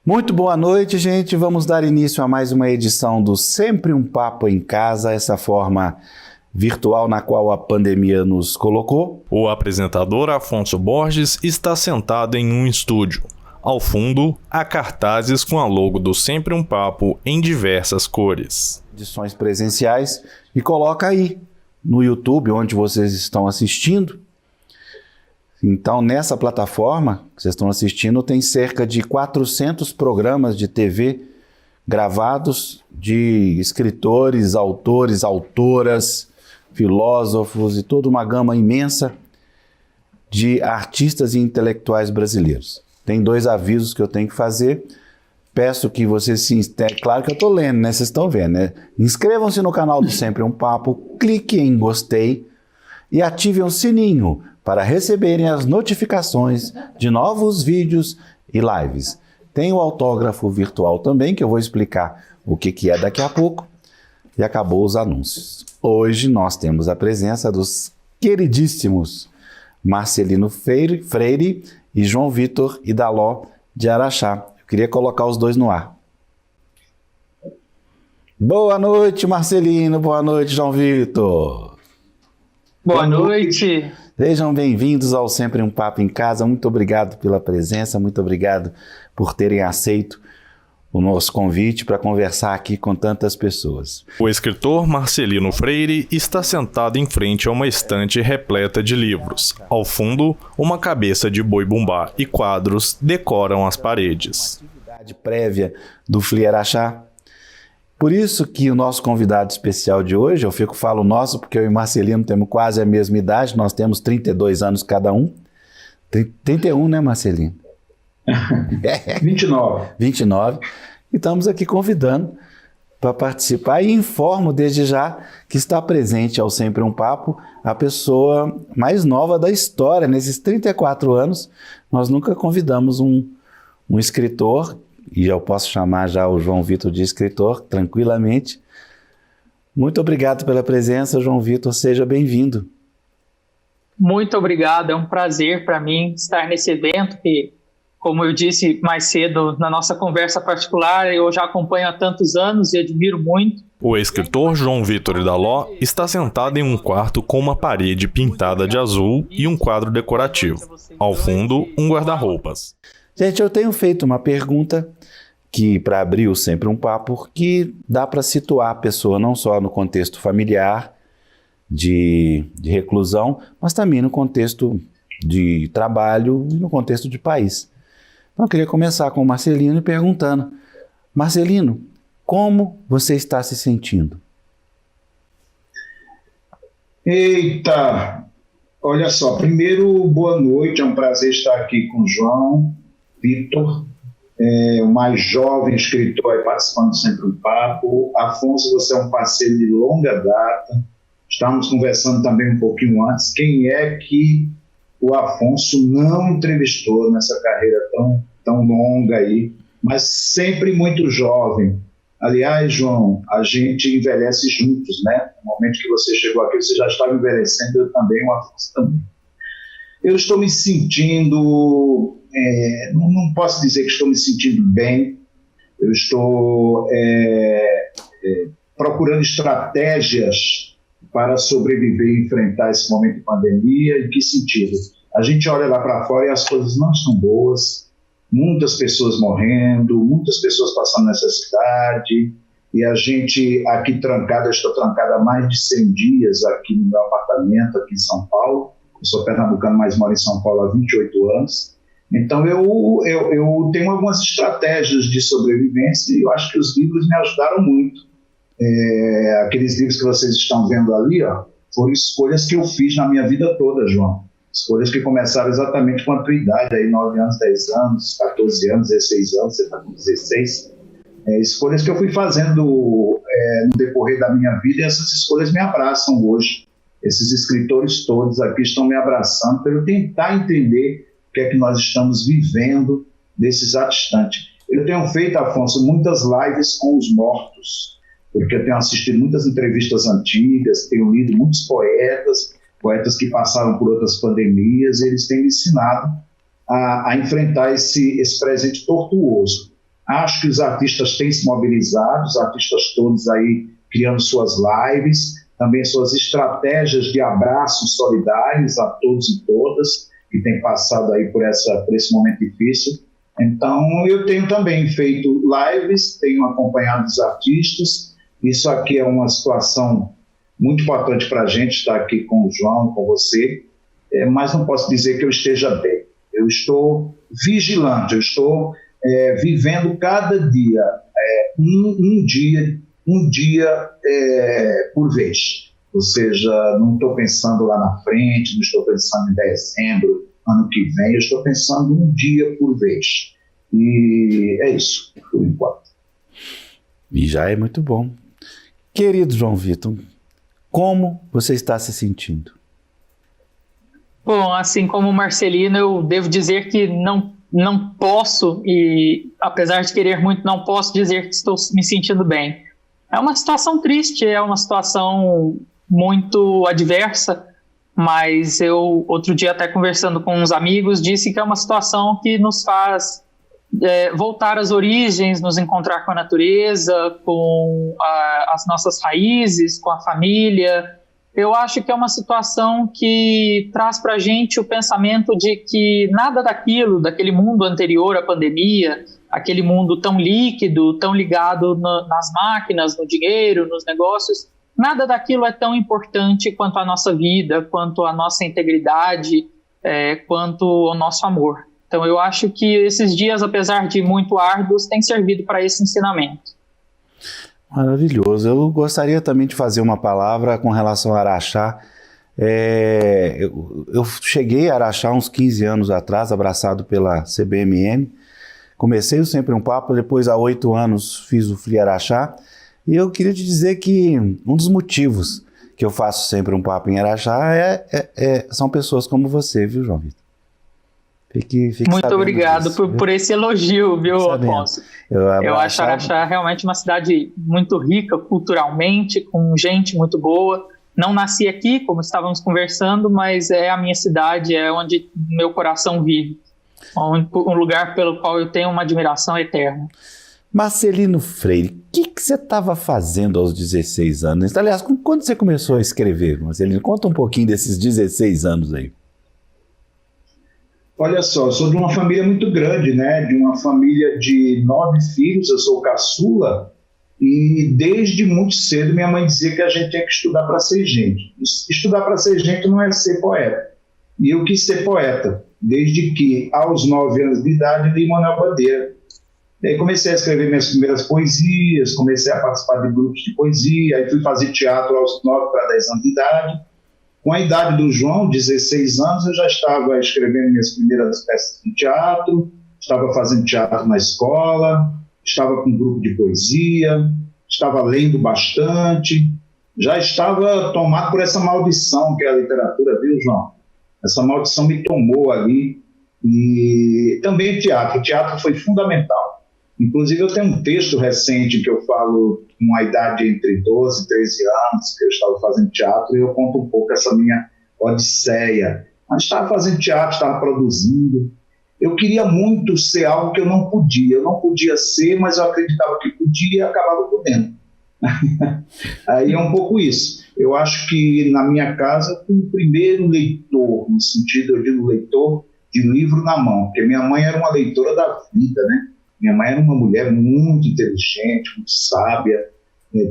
Muito boa noite, gente. Vamos dar início a mais uma edição do Sempre um Papo em Casa, essa forma virtual na qual a pandemia nos colocou. O apresentador Afonso Borges está sentado em um estúdio. Ao fundo, há cartazes com a logo do Sempre um Papo em diversas cores. Edições presenciais e coloca aí no YouTube, onde vocês estão assistindo. Então, nessa plataforma que vocês estão assistindo, tem cerca de 400 programas de TV gravados de escritores, autores, autoras, filósofos e toda uma gama imensa de artistas e intelectuais brasileiros. Tem 2 avisos que eu tenho que fazer. Peço que vocês se inscrevam. Claro que eu estou lendo, né? Vocês estão vendo, né? Inscrevam-se no canal do Sempre um Papo, clique em gostei e ativem o sininho para receberem as notificações de novos vídeos e lives. Tem o autógrafo virtual também, que eu vou explicar o que é daqui a pouco. E acabou os anúncios. Hoje nós temos a presença dos queridíssimos Marcelino Freire e João Vitor Idaló de Araxá. Eu queria colocar os dois no ar. Boa noite, Marcelino. Boa noite, João Vitor. Boa noite. Sejam bem-vindos ao Sempre um Papo em Casa. Muito obrigado pela presença, muito obrigado por terem aceito o nosso convite para conversar aqui com tantas pessoas. O escritor Marcelino Freire está sentado em frente a uma estante repleta de livros. Ao fundo, uma cabeça de boi-bumbá e quadros decoram as paredes. Atividade prévia do FLI Araxá. Por isso que o nosso convidado especial de hoje, eu falo nosso, porque eu e Marcelino temos quase a mesma idade, nós temos 32 anos cada um. 31, né, Marcelino? 29. 29. E estamos aqui convidando para participar e informo desde já que está presente ao Sempre um Papo a pessoa mais nova da história. Nesses 34 anos, nós nunca convidamos um escritor, e eu posso chamar já o João Vitor de escritor, tranquilamente. Muito obrigado pela presença, João Vitor, seja bem-vindo. Muito obrigado, é um prazer para mim estar nesse evento que, como eu disse mais cedo na nossa conversa particular, eu já acompanho há tantos anos e admiro muito. O escritor João Vitor Idaló está sentado em um quarto com uma parede pintada de azul e um quadro decorativo. Ao fundo, um guarda-roupas. Gente, eu tenho feito uma pergunta que, para abrir Sempre um Papo, que dá para situar a pessoa não só no contexto familiar, de reclusão, mas também no contexto de trabalho e no contexto de país. Então, eu queria começar com o Marcelino perguntando: Marcelino, como você está se sentindo? Eita! Olha só, primeiro, boa noite, é um prazer estar aqui com o João Vitor, o mais jovem escritor aí participando Sempre um Papo. Afonso, você é um parceiro de longa data, estávamos conversando também um pouquinho antes. Quem é que o Afonso não entrevistou nessa carreira tão longa aí, mas sempre muito jovem? Aliás, João, a gente envelhece juntos, né? No momento que você chegou aqui, você já estava envelhecendo, eu também, o Afonso também. Eu estou me sentindo, não posso dizer que estou me sentindo bem, eu estou procurando estratégias para sobreviver e enfrentar esse momento de pandemia. Em que sentido? A gente olha lá para fora e as coisas não estão boas, muitas pessoas morrendo, muitas pessoas passando necessidade, e a gente aqui trancada, estou trancada há mais de 100 dias aqui no meu apartamento, aqui em São Paulo. Eu sou pernambucano, mas moro em São Paulo há 28 anos. Então eu tenho algumas estratégias de sobrevivência e eu acho que os livros me ajudaram muito. Aqueles livros que vocês estão vendo ali, ó, foram escolhas que eu fiz na minha vida toda, João. Escolhas que começaram exatamente com a tua idade, aí 9 anos, 10 anos, 14 anos, 16 anos, você está com 16. Escolhas que eu fui fazendo no decorrer da minha vida, e essas escolhas me abraçam hoje. Esses escritores todos aqui estão me abraçando para eu tentar entender o que é que nós estamos vivendo nesse exato instante. Eu tenho feito, Afonso, muitas lives com os mortos, porque eu tenho assistido muitas entrevistas antigas, tenho lido muitos poetas que passaram por outras pandemias, e eles têm me ensinado a enfrentar esse presente tortuoso. Acho que os artistas têm se mobilizado, os artistas todos aí criando suas lives, também suas estratégias de abraços solidários a todos e todas que têm passado aí por esse momento difícil. Então, eu tenho também feito lives, tenho acompanhado os artistas. Isso aqui é uma situação muito importante para a gente estar aqui com o João, com você, mas não posso dizer que eu esteja bem. Eu estou vigilante, eu estou vivendo cada dia, um dia por vez. Ou seja, não estou pensando lá na frente, não estou pensando em dezembro, ano que vem, eu estou pensando um dia por vez. E é isso, por enquanto. E já é muito bom. Querido João Vitor, como você está se sentindo? Bom, assim como o Marcelino, eu devo dizer que não posso, e apesar de querer muito, não posso dizer que estou me sentindo bem. É uma situação triste, é uma situação muito adversa, mas eu, outro dia até conversando com uns amigos, disse que é uma situação que nos faz voltar às origens, nos encontrar com a natureza, com as nossas raízes, com a família. Eu acho que é uma situação que traz para a gente o pensamento de que nada daquele mundo anterior à pandemia, aquele mundo tão líquido, tão ligado nas máquinas, no dinheiro, nos negócios, nada daquilo é tão importante quanto a nossa vida, quanto a nossa integridade, quanto o nosso amor. Então eu acho que esses dias, apesar de muito árduos, têm servido para esse ensinamento. Maravilhoso. Eu gostaria também de fazer uma palavra com relação a Araxá. Eu cheguei a Araxá uns 15 anos atrás, abraçado pela CBMM. Comecei o Sempre um Papo, depois há 8 anos fiz o Free Araxá. E eu queria te dizer que um dos motivos que eu faço Sempre um Papo em Araxá são pessoas como você, viu, João Vitor? Fique muito obrigado por esse elogio, viu, Afonso? Eu acho Araxá realmente uma cidade muito rica culturalmente, com gente muito boa. Não nasci aqui, como estávamos conversando, mas é a minha cidade, é onde meu coração vive. Um lugar pelo qual eu tenho uma admiração eterna. Marcelino Freire, o que você estava fazendo aos 16 anos? Aliás, quando você começou a escrever, Marcelino? Conta um pouquinho desses 16 anos aí. Olha só, eu sou de uma família muito grande, né? De uma família de 9 filhos, eu sou caçula, e desde muito cedo minha mãe dizia que a gente tinha que estudar para ser gente. Estudar para ser gente não é ser poeta. E eu quis ser poeta, desde que, aos 9 anos de idade, li Manuel Bandeira. E aí comecei a escrever minhas primeiras poesias, comecei a participar de grupos de poesia, aí fui fazer teatro aos 9 para 10 anos de idade. Com a idade do João, 16 anos, eu já estava escrevendo minhas primeiras peças de teatro, estava fazendo teatro na escola, estava com um grupo de poesia, estava lendo bastante, já estava tomado por essa maldição que é a literatura, viu, João? Essa maldição me tomou ali. E também teatro. O teatro foi fundamental. Inclusive, eu tenho um texto recente que eu falo com a idade entre 12 e 13 anos, que eu estava fazendo teatro, e eu conto um pouco essa minha odisseia. Mas estava fazendo teatro, estava produzindo. Eu queria muito ser algo que eu não podia. Eu não podia ser, mas eu acreditava que podia e acabava podendo. Aí é um pouco isso. Eu acho que na minha casa eu fui o primeiro leitor, no sentido, eu digo leitor de livro na mão, porque minha mãe era uma leitora da vida, né? Minha mãe era uma mulher muito inteligente, muito sábia,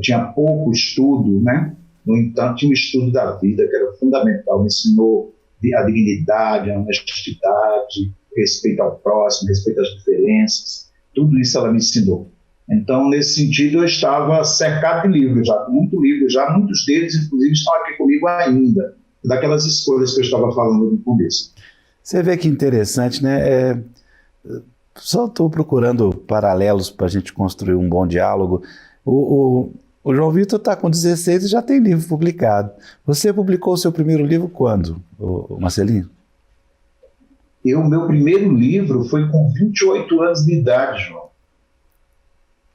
tinha pouco estudo, né? No entanto, tinha um estudo da vida que era fundamental, me ensinou a dignidade, a honestidade, respeito ao próximo, respeito às diferenças, tudo isso ela me ensinou. Então, nesse sentido, eu estava cercado de livros, já, muito livro, já muitos deles, inclusive, estão aqui comigo ainda, daquelas escolhas que eu estava falando no começo. Você vê que interessante, né? Só estou procurando paralelos para a gente construir um bom diálogo. O João Vitor está com 16 e já tem livro publicado. Você publicou o seu primeiro livro quando, Marcelinho? Meu primeiro livro foi com 28 anos de idade, João.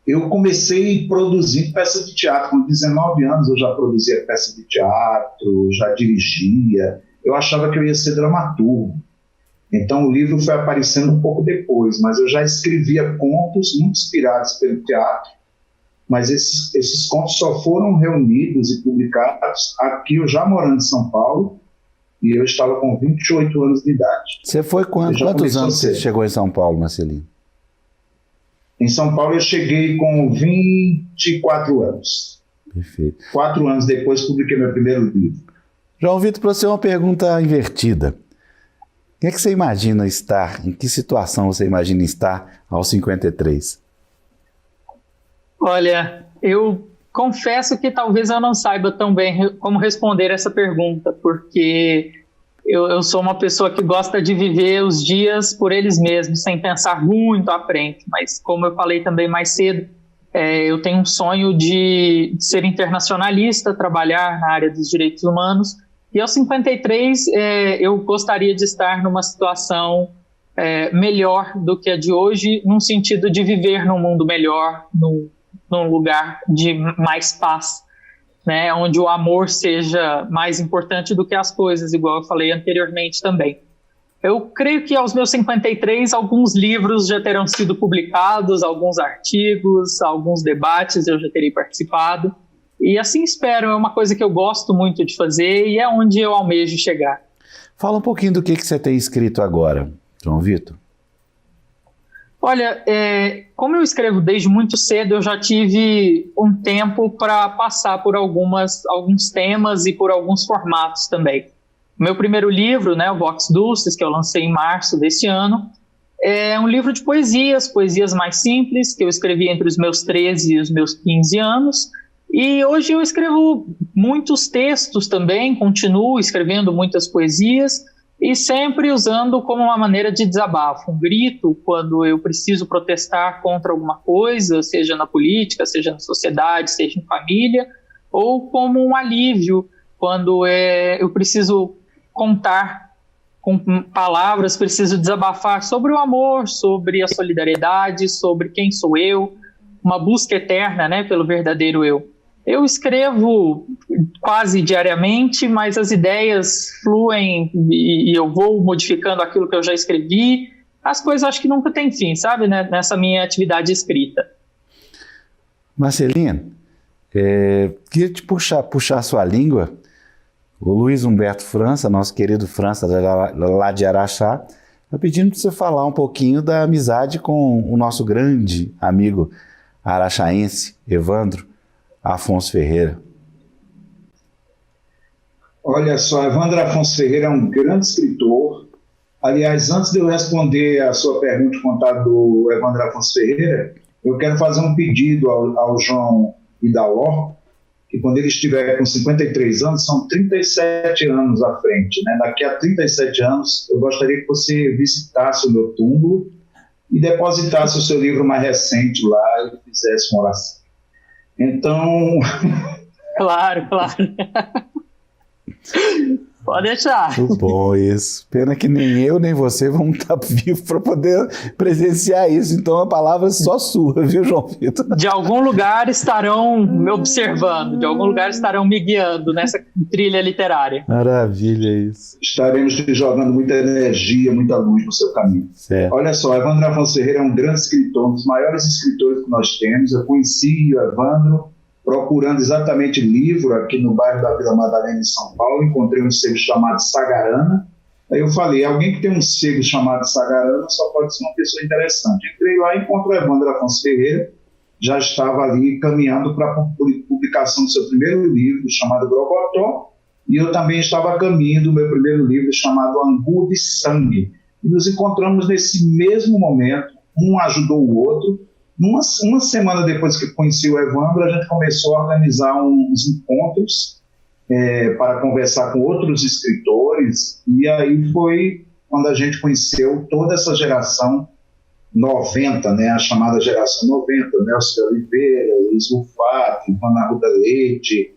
Eu comecei produzindo peças de teatro. Com 19 anos eu já produzia peças de teatro, já dirigia. Eu achava que eu ia ser dramaturgo. Então o livro foi aparecendo um pouco depois, mas eu já escrevia contos muito inspirados pelo teatro, mas esses contos só foram reunidos e publicados aqui, eu já morando em São Paulo, e eu estava com 28 anos de idade. Você foi quantos anos você chegou em São Paulo, Marcelino? Em São Paulo eu cheguei com 24 anos. Perfeito. 4 anos depois publiquei meu primeiro livro. João Vitor, para você uma pergunta invertida. O que é que você imagina estar, em que situação você imagina estar aos 53? Olha, eu confesso que talvez eu não saiba tão bem como responder essa pergunta, porque eu sou uma pessoa que gosta de viver os dias por eles mesmos, sem pensar muito à frente. Mas como eu falei também mais cedo, eu tenho um sonho de ser internacionalista, trabalhar na área dos direitos humanos. E aos 53, eu gostaria de estar numa situação melhor do que a de hoje, num sentido de viver num mundo melhor, num lugar de mais paz, né, onde o amor seja mais importante do que as coisas, igual eu falei anteriormente também. Eu creio que aos meus 53, alguns livros já terão sido publicados, alguns artigos, alguns debates eu já terei participado, e assim espero. É uma coisa que eu gosto muito de fazer e é onde eu almejo chegar. Fala um pouquinho do que você tem escrito agora, João Vitor. Olha, como eu escrevo desde muito cedo, eu já tive um tempo para passar por alguns temas e por alguns formatos também. Meu primeiro livro, né, o Vox Dulcis, que eu lancei em março desse ano, é um livro de poesias mais simples, que eu escrevi entre os meus 13 e os meus 15 anos. E hoje eu escrevo muitos textos também, continuo escrevendo muitas poesias, e sempre usando como uma maneira de desabafo, um grito quando eu preciso protestar contra alguma coisa, seja na política, seja na sociedade, seja em família, ou como um alívio quando eu preciso contar com palavras, preciso desabafar sobre o amor, sobre a solidariedade, sobre quem sou eu, uma busca eterna, né, pelo verdadeiro eu. Eu escrevo quase diariamente, mas as ideias fluem e eu vou modificando aquilo que eu já escrevi. As coisas acho que nunca tem fim, sabe, né? Nessa minha atividade escrita. Marcelino, queria te puxar a sua língua. O Luiz Humberto França, nosso querido França, lá de Araxá, está pedindo para você falar um pouquinho da amizade com o nosso grande amigo araxaense, Evandro Afonso Ferreira. Olha só, Evandro Afonso Ferreira é um grande escritor. Aliás, antes de eu responder a sua pergunta contada do Evandro Afonso Ferreira, eu quero fazer um pedido ao João Idaló, que quando ele estiver com 53 anos, são 37 anos à frente, né? Daqui a 37 anos, eu gostaria que você visitasse o meu túmulo e depositasse o seu livro mais recente lá e fizesse uma oração. Então... Claro. Pode deixar. Muito bom isso. Pena que nem eu nem você vamos estar vivos para poder presenciar isso. Então a palavra é só sua, viu, João Vitor? De algum lugar estarão me observando, de algum lugar estarão me guiando nessa trilha literária. Maravilha isso. Estaremos te jogando muita energia, muita luz no seu caminho. Certo. Olha só, Evandro Afonso Ferreira é um grande escritor, um dos maiores escritores que nós temos. Eu conheci o Evandro procurando exatamente livro aqui no bairro da Vila Madalena, em São Paulo. Encontrei um sebo chamado Sagarana. Aí eu falei, alguém que tem um sebo chamado Sagarana só pode ser uma pessoa interessante. Entrei lá e encontrei o Evandro Afonso Ferreira, já estava ali caminhando para a publicação do seu primeiro livro, chamado Brocotó, e eu também estava a caminho do meu primeiro livro, chamado Angu de Sangue. E nos encontramos nesse mesmo momento, um ajudou o outro. Uma semana depois que conheci o Evandro, a gente começou a organizar uns encontros para conversar com outros escritores, e aí foi quando a gente conheceu toda essa geração 90, né, a chamada geração 90, Nelson Oliveira, Luiz Rufati, Ivana Ruda Leite,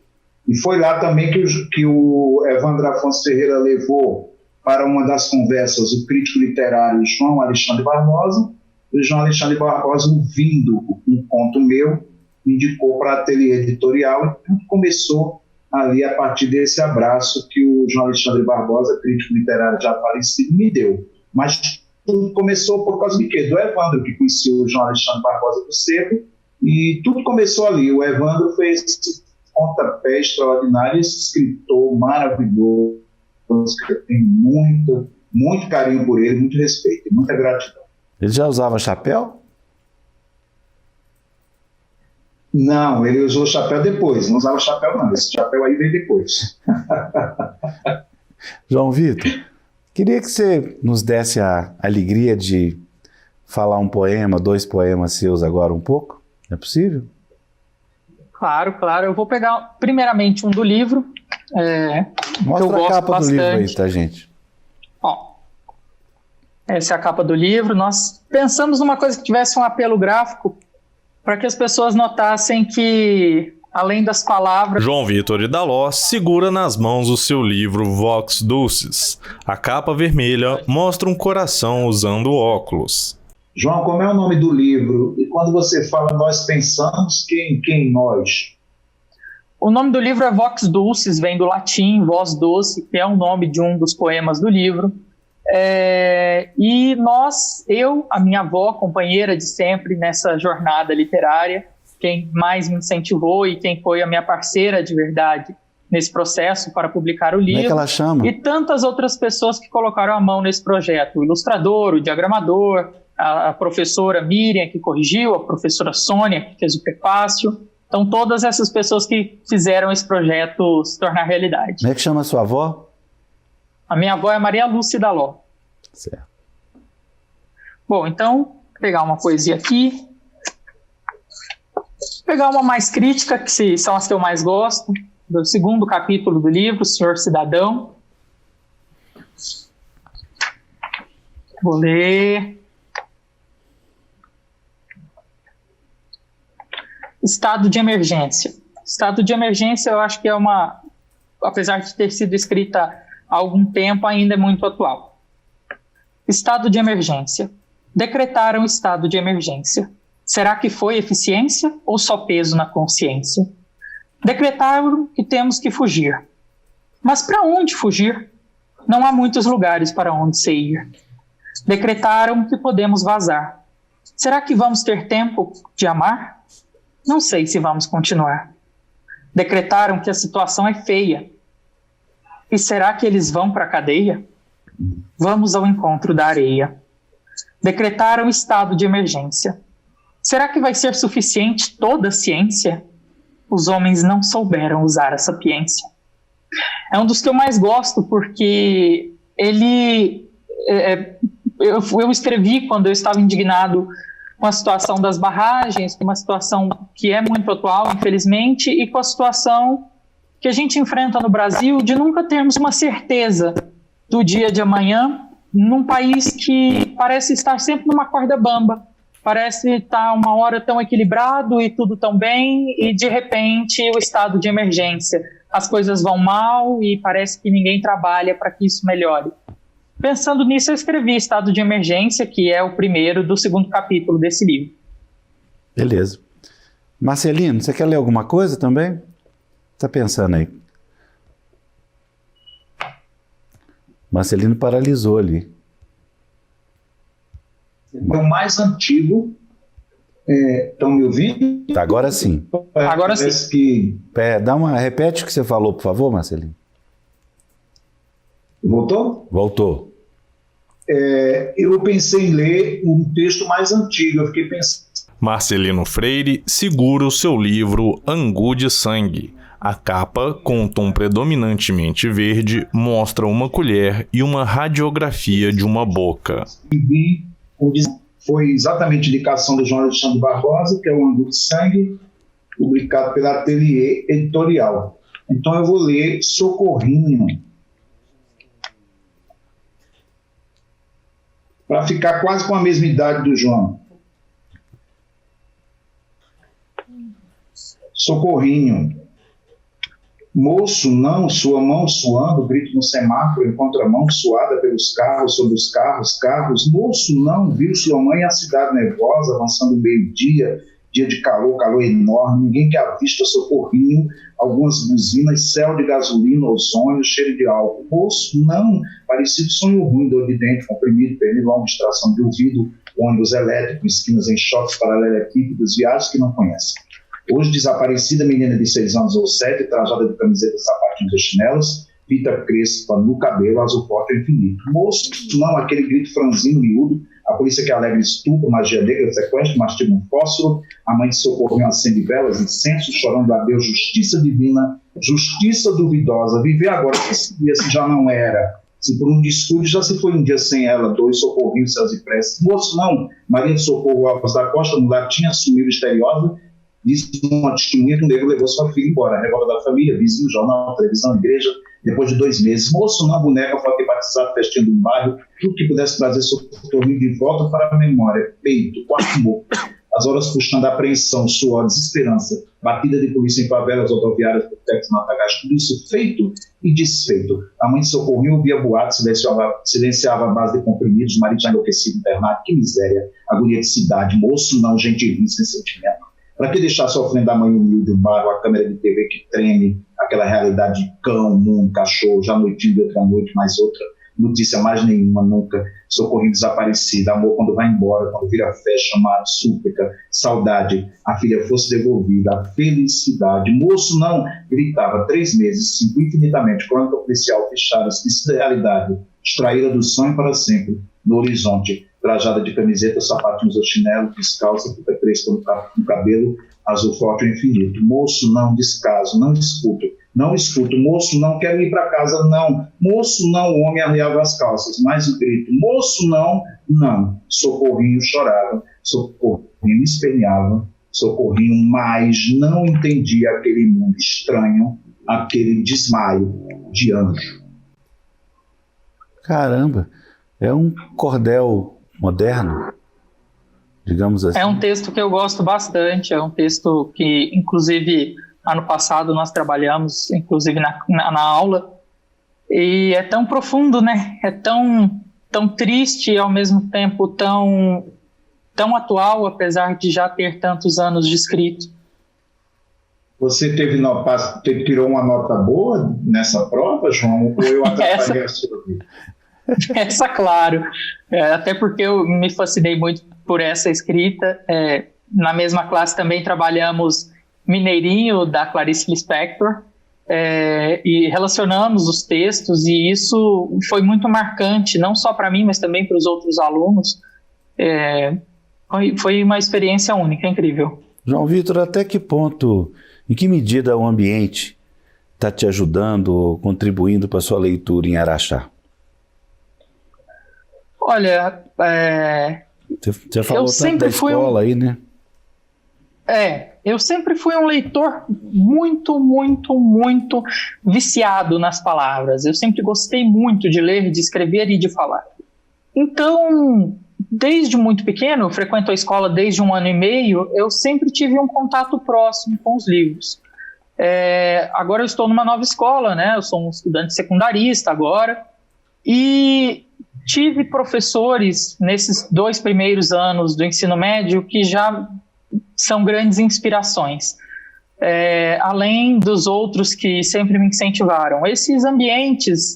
e foi lá também que o Evandro Afonso Ferreira levou para uma das conversas o crítico literário João Alexandre Barbosa. O João Alexandre Barbosa, ouvindo um conto meu, me indicou para a ateliê editorial, e tudo começou ali a partir desse abraço que o João Alexandre Barbosa, crítico literário já falecido, me deu. Mas tudo começou por causa de quê? Do Evandro, que conhecia o João Alexandre Barbosa do Seco, e tudo começou ali. O Evandro fez esse pontapé extraordinário, esse escritor maravilhoso, que eu tenho muito carinho por ele, muito respeito e muita gratidão. Ele já usava chapéu? Não, ele usou chapéu depois, não usava chapéu não, esse chapéu aí veio depois. João Vitor, queria que você nos desse a alegria de falar um poema, 2 poemas seus agora um pouco. É possível? Claro. Eu vou pegar primeiramente um do livro. Mostra eu a gosto capa bastante. do livro aí, tá, gente? Ó, essa é a capa do livro. Nós pensamos numa coisa que tivesse um apelo gráfico para que as pessoas notassem que, além das palavras... João Vitor Idaló segura nas mãos o seu livro Vox Dulcis. A capa vermelha mostra um coração usando óculos. João, como é o nome do livro? E quando você fala nós pensamos, quem nós? O nome do livro é Vox Dulcis, vem do latim, voz doce, que é o nome de um dos poemas do livro. E a minha avó, companheira de sempre nessa jornada literária, quem mais me incentivou e quem foi a minha parceira de verdade nesse processo para publicar o livro. Como é que ela chama? E tantas outras pessoas que colocaram a mão nesse projeto. O ilustrador, o diagramador, a professora Miriam, que corrigiu, a professora Sônia, que fez o prefácio. Então, todas essas pessoas que fizeram esse projeto se tornar realidade. Como é que chama a sua avó? A minha avó é Maria Lúcia Idaló. Certo. Bom, então, vou pegar uma poesia aqui. Pegar uma mais crítica, que são as que eu mais gosto, do 2º capítulo do livro, Senhor Cidadão. Vou ler. Estado de emergência. Estado de emergência, eu acho que apesar de ter sido escrita há algum tempo, ainda é muito atual. Estado de emergência. Decretaram estado de emergência. Será que foi eficiência ou só peso na consciência? Decretaram que temos que fugir. Mas para onde fugir? Não há muitos lugares para onde se ir. Decretaram que podemos vazar. Será que vamos ter tempo de amar? Não sei se vamos continuar. Decretaram que a situação é feia. E será que eles vão para a cadeia? Vamos ao encontro da areia. Decretaram estado de emergência. Será que vai ser suficiente toda a ciência? Os homens não souberam usar a sapiência. É um dos que eu mais gosto, porque eu escrevi quando eu estava indignado com a situação das barragens, com uma situação que é muito atual, infelizmente, e com a situação que a gente enfrenta no Brasil de nunca termos uma certeza do dia de amanhã, num país que parece estar sempre numa corda bamba, parece estar uma hora tão equilibrado e tudo tão bem, e de repente o estado de emergência. As coisas vão mal e parece que ninguém trabalha para que isso melhore. Pensando nisso, eu escrevi Estado de Emergência, que é o primeiro do 2º capítulo desse livro. Beleza. Marcelino, você quer ler alguma coisa também? Está pensando aí. Marcelino paralisou ali. O mais antigo. Estão me ouvindo? Tá, agora sim. Agora sim. Repete o que você falou, por favor, Marcelino. Voltou? Voltou. Eu pensei em ler um texto mais antigo. Eu fiquei pensando. Marcelino Freire segura o seu livro Angu de Sangue. A capa, com um tom predominantemente verde, mostra uma colher e uma radiografia de uma boca. Foi exatamente indicação do João Alexandre Barbosa, que é o Angu de Sangue, publicado pela Ateliê Editorial. Então eu vou ler Socorrinho, para ficar quase com a mesma idade do João. Socorrinho. Moço, não, sua mão suando, grito no semáforo, em contramão, suada pelos carros, sobre os carros. Moço, não, viu sua mãe a cidade nervosa, avançando meio-dia, dia de calor, calor enorme, ninguém que avista socorrinho, algumas buzinas, céu de gasolina, ozônio, cheiro de álcool. Moço, não, parecido sonho ruim, dor de dente, comprimido, pernilongo, extração de ouvido, ônibus elétrico, esquinas em choques paralelepípedos, viagens que não conhecem. Hoje, desaparecida menina de 6 anos ou 7, trajada de camiseta, sapatinhos e chinelos, fita crespa no cabelo, azul forte ao infinito. Moço, não, aquele grito franzino, miúdo, a polícia que alega estupro, magia negra, sequestro, mastiga um fósforo, a mãe de socorro acende velas, incenso, chorando a Deus, justiça divina, justiça duvidosa, viver agora, que seria se já não era? Se por um descuido já se foi um dia sem ela, 2 socorrinhos, céus e preces. Moço, não, Maria de Socorro Alves da Costa, mulatinha, sumiu misteriosa, disse uma testemunha que um negro levou sua filha embora, revolta da família, vizinho, jornal, televisão, igreja, depois de 2 meses. Moço, não, boneca, pode ter batizado, festinha do bairro, tudo que pudesse trazer socorrinho de volta para a memória, peito, quarto morto, as horas puxando a apreensão, suor, desesperança, batida de polícia em favelas rodoviárias, botecos, matagais, tudo isso feito e desfeito. A mãe de socorrinho ouvia boatos, silenciava a base de comprimidos, o marido já enlouquecido, internado, que miséria, agonia de cidade. Moço, não, gente ruim, sem sentimento. Para que deixar sofrendo a mãe humilde, o bairro, a câmera de TV que treme, aquela realidade de cão, mundo, cachorro, já noitinho de outra noite, mais outra, notícia mais nenhuma, nunca, socorrinho desaparecido, amor quando vai embora, quando vira fé, chamado, súplica, saudade, a filha fosse devolvida, a felicidade. Moço, não, gritava, 3 meses, 5 infinitamente, crônica policial fechada, esquecida da realidade, extraída do sonho para sempre, no horizonte, trajada de camiseta, sapatinhos ou chinelo, descalça, fita crespa no cabelo, azul forte ao infinito. Moço, não, descaso, não escuto, moço, não, quero ir para casa, não, moço, não, o homem arriava as calças, mais um grito, moço, não, não, socorrinho chorava, socorrinho esperneava, socorrinho, mas não entendia aquele mundo estranho, aquele desmaio de anjo. Caramba, é um cordel moderno, digamos assim. É um texto que eu gosto bastante, é um texto que, inclusive, ano passado nós trabalhamos, inclusive na aula, e é tão profundo, né? É tão triste e, ao mesmo tempo, tão atual, apesar de já ter tantos anos de escrito. Você tirou uma nota boa nessa prova, João, ou eu atrapalhei a sua vida? Essa, claro. Até porque eu me fascinei muito por essa escrita. Na mesma classe também trabalhamos Mineirinho, da Clarice Lispector, e relacionamos os textos, e isso foi muito marcante, não só para mim, mas também para os outros alunos. Foi uma experiência única, incrível. João Vitor, até que ponto, em que medida o ambiente está te ajudando, contribuindo para a sua leitura em Araxá? Olha, Você falou tanto da escola aí, né? Eu sempre fui um leitor muito, muito, muito viciado nas palavras. Eu sempre gostei muito de ler, de escrever e de falar. Então, desde muito pequeno, eu frequento a escola desde 1 ano e meio, eu sempre tive um contato próximo com os livros. Agora eu estou numa nova escola, né? Eu sou um estudante secundarista agora, e tive professores nesses 2 primeiros anos do ensino médio que já são grandes inspirações, além dos outros que sempre me incentivaram. Esses ambientes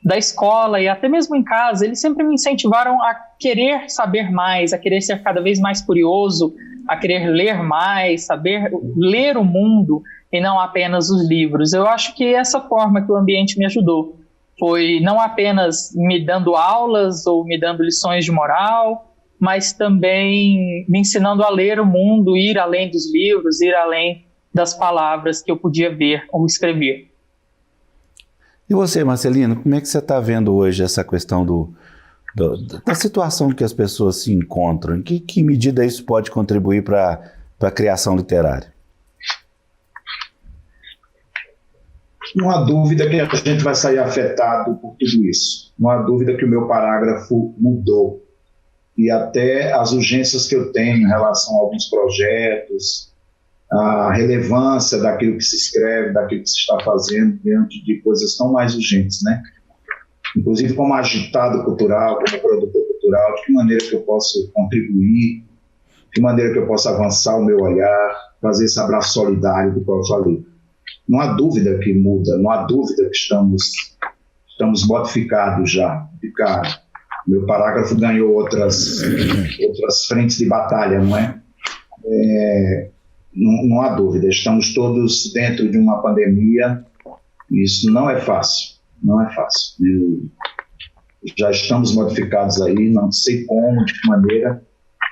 da escola e até mesmo em casa, eles sempre me incentivaram a querer saber mais, a querer ser cada vez mais curioso, a querer ler mais, saber ler o mundo e não apenas os livros. Eu acho que essa forma que o ambiente me ajudou foi não apenas me dando aulas ou me dando lições de moral, mas também me ensinando a ler o mundo, ir além dos livros, ir além das palavras que eu podia ver ou escrever. E você, Marcelino, como é que você está vendo hoje essa questão da situação que as pessoas se encontram? Em que medida isso pode contribuir para a criação literária? Não há dúvida que a gente vai sair afetado por tudo isso. Não há dúvida que o meu parágrafo mudou. E até as urgências que eu tenho em relação a alguns projetos, a relevância daquilo que se escreve, daquilo que se está fazendo diante de coisas tão mais urgentes, né? Inclusive como agitado cultural, como produtor cultural, de que maneira que eu posso contribuir. de maneira que eu possa avançar o meu olhar, fazer esse abraço solidário do qual eu falei. Não há dúvida que muda, não há dúvida que estamos modificados já. Meu parágrafo ganhou outras frentes de batalha, não é? Não há dúvida, estamos todos dentro de uma pandemia, isso não é fácil, não é fácil. Já estamos modificados aí, não sei como, de que maneira,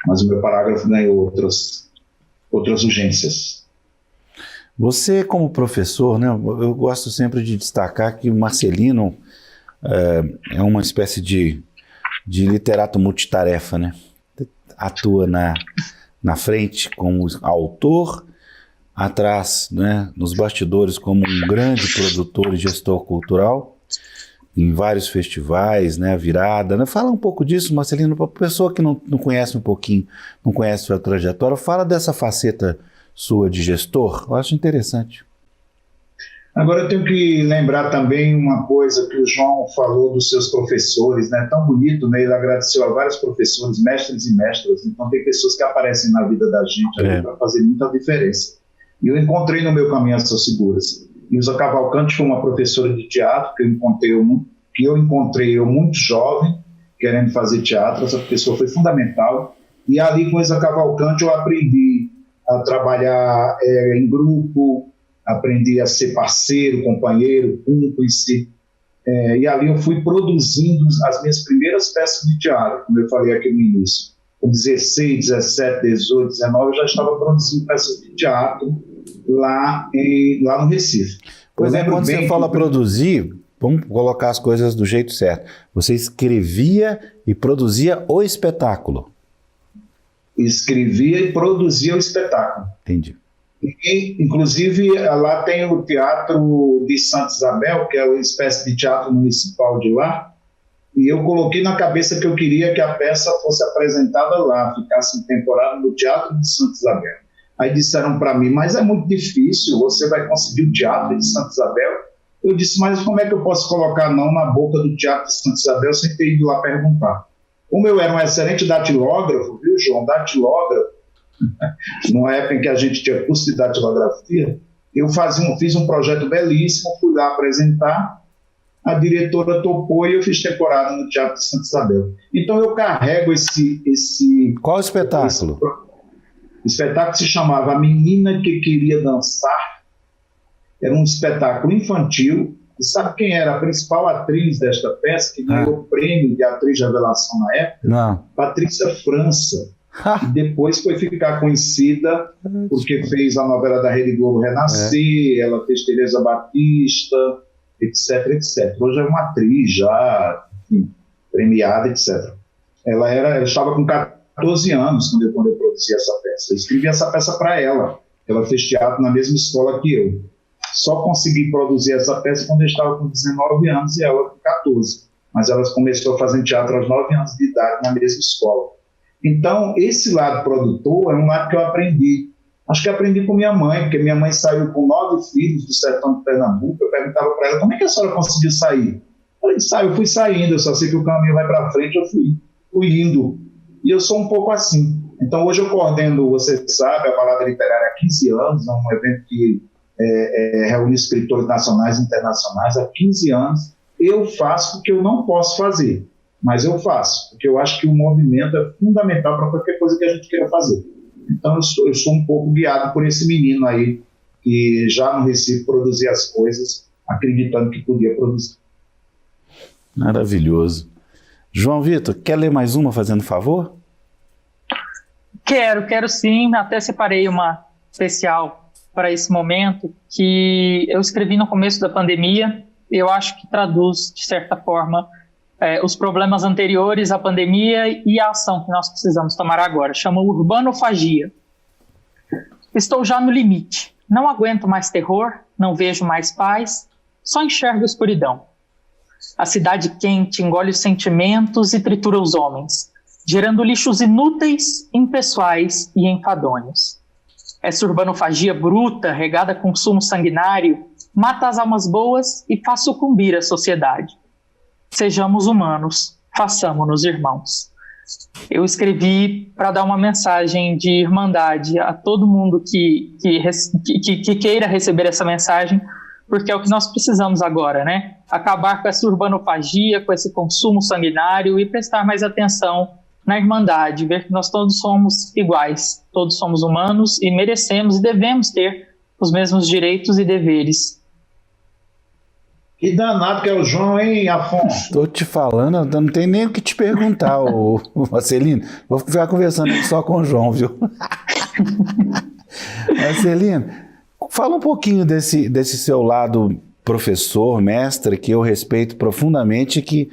mas o meu parágrafo ganhou outras urgências. Você, como professor, né, eu gosto sempre de destacar que o Marcelino é uma espécie de literato multitarefa, né? Atua na frente como autor, atrás, né, nos bastidores como um grande produtor e gestor cultural, em vários festivais, né, a Virada, né? Fala um pouco disso, Marcelino, para a pessoa que não conhece um pouquinho, não conhece a sua trajetória, fala dessa faceta sua de gestor, eu acho interessante. Agora eu tenho que lembrar também uma coisa que o João falou dos seus professores, né? Tão bonito, né? Ele agradeceu a vários professores, mestres e mestras, então tem pessoas que aparecem na vida da gente para fazer muita diferença. E eu encontrei no meu caminho essas figuras. Ilza Cavalcante foi uma professora de teatro que eu encontrei muito jovem, querendo fazer teatro, essa pessoa foi fundamental, e ali com Ilza Cavalcante eu aprendi a trabalhar em grupo, aprendi a ser parceiro, companheiro, cúmplice, e ali eu fui produzindo as minhas primeiras peças de teatro, como eu falei aqui no início. Com 16, 17, 18, 19, eu já estava produzindo peças de teatro lá no Recife. Pois é, quando você fala produzir, vamos colocar as coisas do jeito certo. Você escrevia e produzia o espetáculo. Escrevia e produzia o espetáculo. Entendi. E, inclusive, lá tem o Teatro de Santa Isabel, que é uma espécie de teatro municipal de lá, e eu coloquei na cabeça que eu queria que a peça fosse apresentada lá, ficasse em temporada no Teatro de Santa Isabel. Aí disseram para mim, mas é muito difícil, você vai conseguir o Teatro de Santa Isabel? Eu disse, mas como é que eu posso colocar não na boca do Teatro de Santa Isabel sem ter ido lá perguntar? Como eu era um excelente datilógrafo, viu, João? Datilógrafo, numa época em que a gente tinha curso de datilografia, eu fiz um projeto belíssimo, fui lá apresentar, a diretora topou e eu fiz temporada no Teatro de Santa Isabel. Então eu carrego esse... Qual espetáculo? O espetáculo se chamava A Menina que Queria Dançar. Era um espetáculo infantil. E sabe quem era a principal atriz desta peça, que ganhou o prêmio de atriz de revelação na época? Não. Patrícia França. E depois foi ficar conhecida porque fez a novela da Rede Globo Renascer, ela fez Teresa Batista, etc, etc. Hoje é uma atriz já, enfim, premiada, etc. Eu estava com 14 anos quando eu produzi essa peça. Eu escrevi essa peça para ela. Ela fez teatro na mesma escola que eu. Só consegui produzir essa peça quando eu estava com 19 anos e ela com 14. Mas ela começou a fazer teatro aos 9 anos de idade na mesma escola. Então, esse lado produtor é um lado que eu aprendi. Acho que aprendi com minha mãe, porque minha mãe saiu com 9 filhos do sertão de Pernambuco. Eu perguntava para ela, como é que a senhora conseguiu sair? Eu fui saindo, eu só sei que o caminho vai para frente, eu fui indo. E eu sou um pouco assim. Então, hoje eu coordeno, você sabe, a Balada Literária há 15 anos, é um evento que reúne escritores nacionais e internacionais há 15 anos. Eu faço porque eu não posso fazer, mas eu faço, porque eu acho que o movimento é fundamental para qualquer coisa que a gente queira fazer. Então, eu sou um pouco guiado por esse menino aí, que já no Recife produzia as coisas, acreditando que podia produzir. Maravilhoso. João Vitor, quer ler mais uma, fazendo favor? Quero sim. Até separei uma especial para esse momento, que eu escrevi no começo da pandemia. Eu acho que traduz, de certa forma, os problemas anteriores à pandemia e a ação que nós precisamos tomar agora. Chama Urbanofagia. Estou já no limite. Não aguento mais terror, não vejo mais paz, só enxergo escuridão. A cidade quente engole os sentimentos e tritura os homens, gerando lixos inúteis, impessoais e enfadonhos. Essa urbanofagia bruta, regada com sumo sanguinário, mata as almas boas e faz sucumbir a sociedade. Sejamos humanos, façamo-nos irmãos. Eu escrevi para dar uma mensagem de irmandade a todo mundo que queira receber essa mensagem, porque é o que nós precisamos agora, né? Acabar com essa urbanofagia, com esse consumo sanguinário e prestar mais atenção na irmandade, ver que nós todos somos iguais, todos somos humanos e merecemos e devemos ter os mesmos direitos e deveres. Que danado que é o João, hein, Afonso? Estou te falando, eu não tenho nem o que te perguntar, o Marcelino. Vou ficar conversando aqui só com o João, viu? Marcelino, fala um pouquinho desse seu lado professor, mestre, que eu respeito profundamente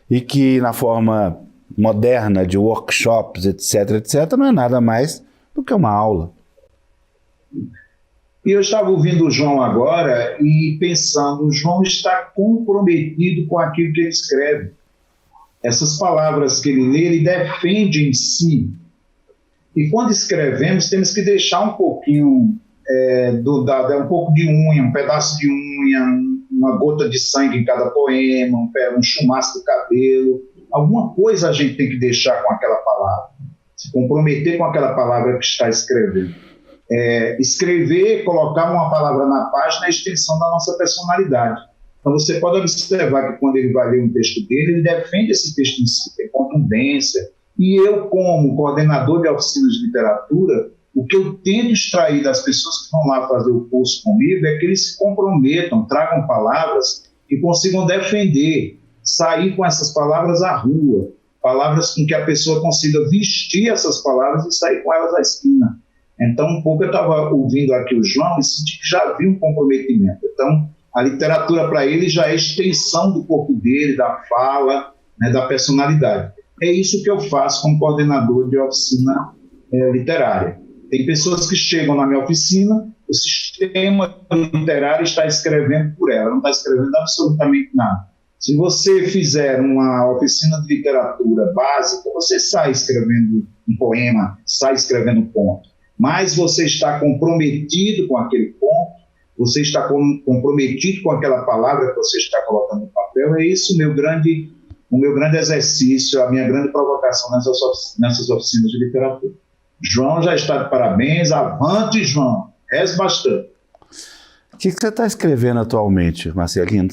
e que na forma moderna de workshops, etc., não é nada mais do que uma aula. E eu estava ouvindo o João agora e pensando, o João está comprometido com aquilo que ele escreve. Essas palavras que ele lê, ele defende em si. E quando escrevemos, temos que deixar um pouquinho, um pouco de unha, um pedaço de unha, uma gota de sangue em cada poema, um chumaço do cabelo. Alguma coisa a gente tem que deixar com aquela palavra, se comprometer com aquela palavra que está escrevendo. Escrever, colocar uma palavra na página é a extensão da nossa personalidade. Então você pode observar que quando ele vai ler um texto dele, ele defende esse texto em si, tem contundência. E eu, como coordenador de oficinas de literatura, o que eu tento extrair das pessoas que vão lá fazer o curso comigo é que eles se comprometam, tragam palavras que consigam defender, sair com essas palavras à rua, palavras com que a pessoa consiga vestir essas palavras e sair com elas à esquina. Então, um pouco eu estava ouvindo aqui o João e senti que já havia um comprometimento. Então, a literatura para ele já é extensão do corpo dele, da fala, né, da personalidade. É isso que eu faço como coordenador de oficina literária. Tem pessoas que chegam na minha oficina, o sistema literário está escrevendo por ela, não está escrevendo absolutamente nada. Se você fizer uma oficina de literatura básica, você sai escrevendo um poema, sai escrevendo um conto. Mas você está comprometido com aquele ponto, você está comprometido com aquela palavra que você está colocando no papel. É isso o meu grande exercício, a minha grande provocação nessas oficinas de literatura. João já está de parabéns, avante, João, reze bastante. O que você está escrevendo atualmente, Marcelino?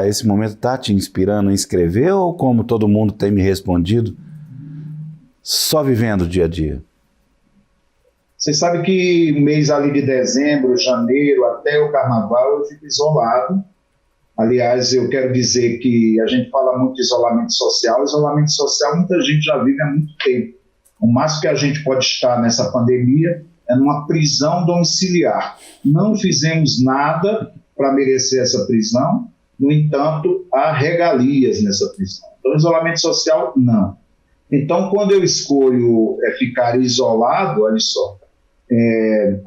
Esse momento está te inspirando a escrever ou, como todo mundo tem me respondido, só vivendo o dia a dia? Você sabe que mês ali de dezembro, janeiro, até o carnaval, eu fico isolado. Aliás, eu quero dizer que a gente fala muito de isolamento social. Isolamento social muita gente já vive há muito tempo. O máximo que a gente pode estar nessa pandemia é numa prisão domiciliar. Não fizemos nada para merecer essa prisão, no entanto, há regalias nessa prisão. Então, isolamento social, não. Então, quando eu escolho ficar isolado, olha só,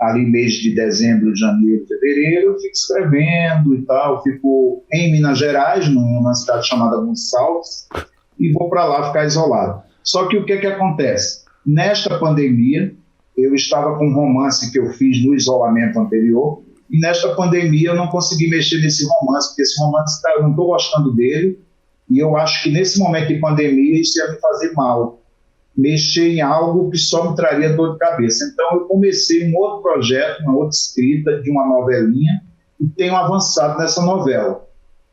ali mês de dezembro, janeiro, fevereiro, eu fico escrevendo e tal, fico em Minas Gerais, numa cidade chamada Gonçalves, e vou para lá ficar isolado. Só que o que acontece? Nesta pandemia, eu estava com um romance que eu fiz no isolamento anterior, e nesta pandemia eu não consegui mexer nesse romance, porque esse romance eu não estou gostando dele, e eu acho que nesse momento de pandemia isso ia me fazer mal. Mexer em algo que só me traria dor de cabeça. Então eu comecei um outro projeto, uma outra escrita de uma novelinha e tenho avançado nessa novela.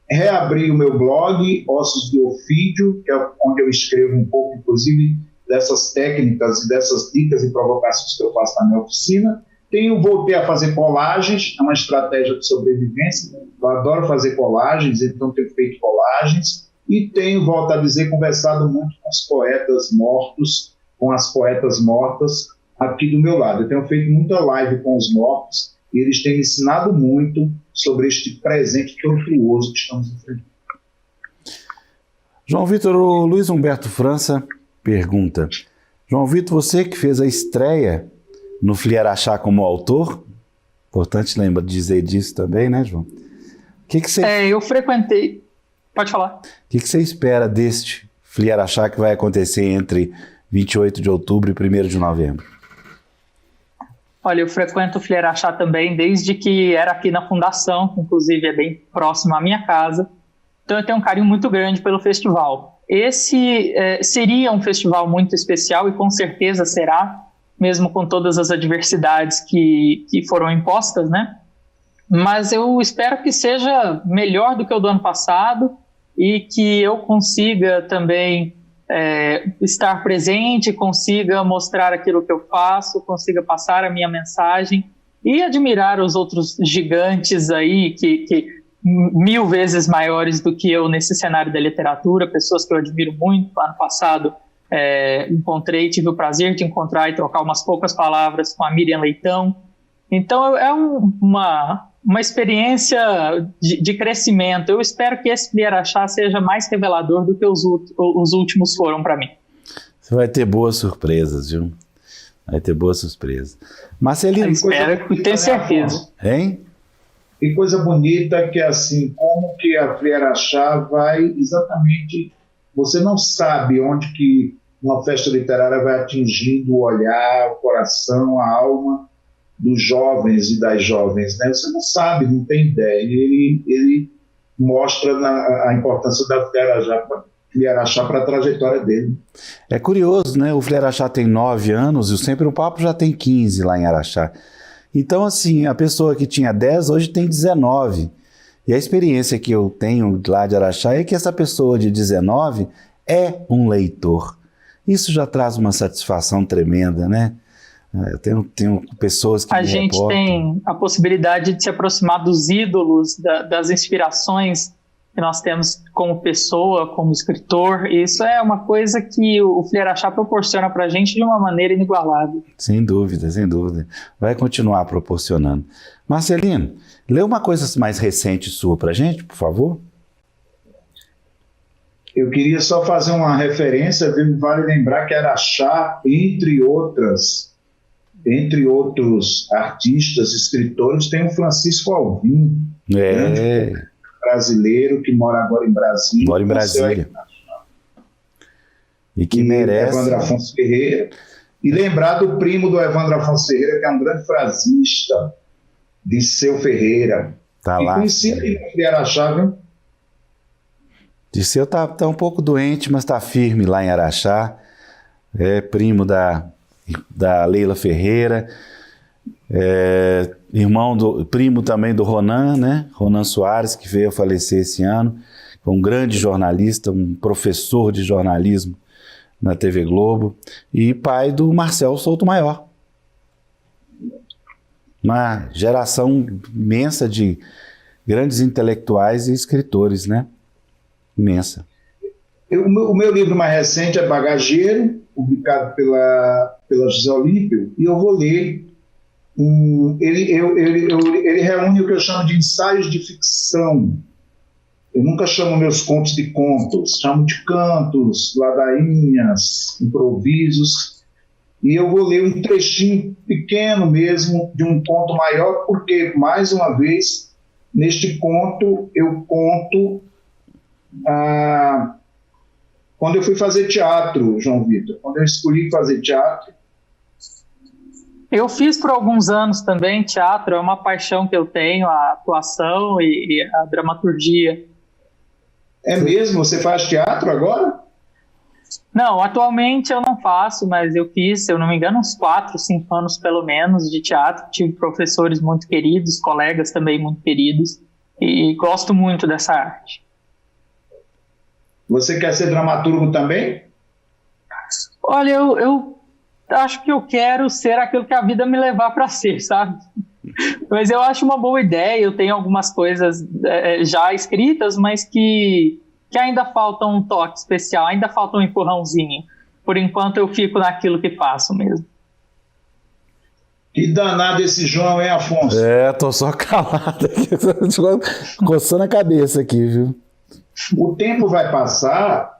Reabri o meu blog, Ossos do Ofídio, que é onde eu escrevo um pouco, inclusive, dessas técnicas e dessas dicas e provocações que eu faço na minha oficina. Voltei a fazer colagens, é uma estratégia de sobrevivência. Eu adoro fazer colagens, então tenho feito colagens. E tenho, volto a dizer, conversado muito com os poetas mortos, com as poetas mortas aqui do meu lado. Eu tenho feito muita live com os mortos e eles têm me ensinado muito sobre este presente tortuoso que estamos enfrentando. João Vitor, o Luiz Humberto França pergunta: João Vitor, você que fez a estreia no Flieraxá como autor, importante dizer disso também, né, João? Que você... eu frequentei... Pode falar. O que você espera deste Flieraxá que vai acontecer entre 28 de outubro e 1º de novembro? Olha, eu frequento o Flieraxá também desde que era aqui na Fundação, que inclusive é bem próximo à minha casa. Então eu tenho um carinho muito grande pelo festival. esse seria um festival muito especial e com certeza será, mesmo com todas as adversidades que foram impostas, né? Mas eu espero que seja melhor do que o do ano passado e que eu consiga também estar presente, consiga mostrar aquilo que eu faço, consiga passar a minha mensagem e admirar os outros gigantes aí que 1000 vezes maiores do que eu nesse cenário da literatura, pessoas que eu admiro muito. Ano passado tive o prazer de encontrar e trocar umas poucas palavras com a Miriam Leitão. Então é uma experiência de crescimento. Eu espero que esse Flieraxá seja mais revelador do que os últimos foram para mim. Você vai ter boas surpresas, viu? Vai ter boas surpresas. Marcelino... Espero, tenho certeza. Hein? E coisa bonita que, assim, como que a Flieraxá vai exatamente... Você não sabe onde que uma festa literária vai atingindo o olhar, o coração, a alma dos jovens e das jovens, né? Você não sabe, não tem ideia. Ele mostra a importância da Flieraxá para a trajetória dele. É curioso, né? O Flieraxá tem 9 anos e o Sempre no Papo já tem 15 lá em Araxá. Então, assim, a pessoa que tinha 10 hoje tem 19. E a experiência que eu tenho lá de Araxá é que essa pessoa de 19 é um leitor. Isso já traz uma satisfação tremenda, né? Eu tenho pessoas que a gente reportam. Tem a possibilidade de se aproximar dos ídolos, das inspirações que nós temos como pessoa, como escritor. E isso é uma coisa que o Flieraxá proporciona para a gente de uma maneira inigualável. Sem dúvida, sem dúvida. Vai continuar proporcionando. Marcelino, lê uma coisa mais recente sua para a gente, por favor. Eu queria só fazer uma referência, vale lembrar que Araxá, entre outros artistas, escritores, tem o Francisco Alvim, brasileiro que mora agora em Brasília. Mora em Brasília. E que merece. Evandro Afonso Ferreira. E lembrar do primo do Evandro Afonso Ferreira, que é um grande frasista, Disseu Ferreira. Tá lá. Conheci ele em Araxá, viu? Disseu tá um pouco doente, mas tá firme lá em Araxá. É primo da Leila Ferreira, primo também do Ronan, né? Ronan Soares, que veio a falecer esse ano. Foi um grande jornalista, um professor de jornalismo na TV Globo. E pai do Marcel Souto Maior. Uma geração imensa de grandes intelectuais e escritores, né? Imensa. O meu livro mais recente é Bagageiro, publicado pela José Olímpio, e eu vou ler. Ele reúne o que eu chamo de ensaios de ficção. Eu nunca chamo meus contos de contos, chamo de cantos, ladainhas, improvisos. E eu vou ler um trechinho pequeno mesmo de um conto maior, porque, mais uma vez, neste conto, eu conto quando eu fui fazer teatro, João Vitor, quando eu escolhi fazer teatro. Eu fiz por alguns anos também teatro, é uma paixão que eu tenho, a atuação e a dramaturgia. É mesmo? Você faz teatro agora? Não, atualmente eu não faço, mas eu fiz, se eu não me engano, uns 4, 5 anos pelo menos de teatro. Tive professores muito queridos, colegas também muito queridos, e gosto muito dessa arte. Você quer ser dramaturgo também? Olha, eu acho que eu quero ser aquilo que a vida me levar para ser, sabe? Mas eu acho uma boa ideia, eu tenho algumas coisas já escritas, mas que ainda falta um toque especial, ainda falta um empurrãozinho. Por enquanto eu fico naquilo que faço mesmo. Que danado esse João, hein, Afonso? Tô só calado aqui, coçando a cabeça aqui, viu? O tempo vai passar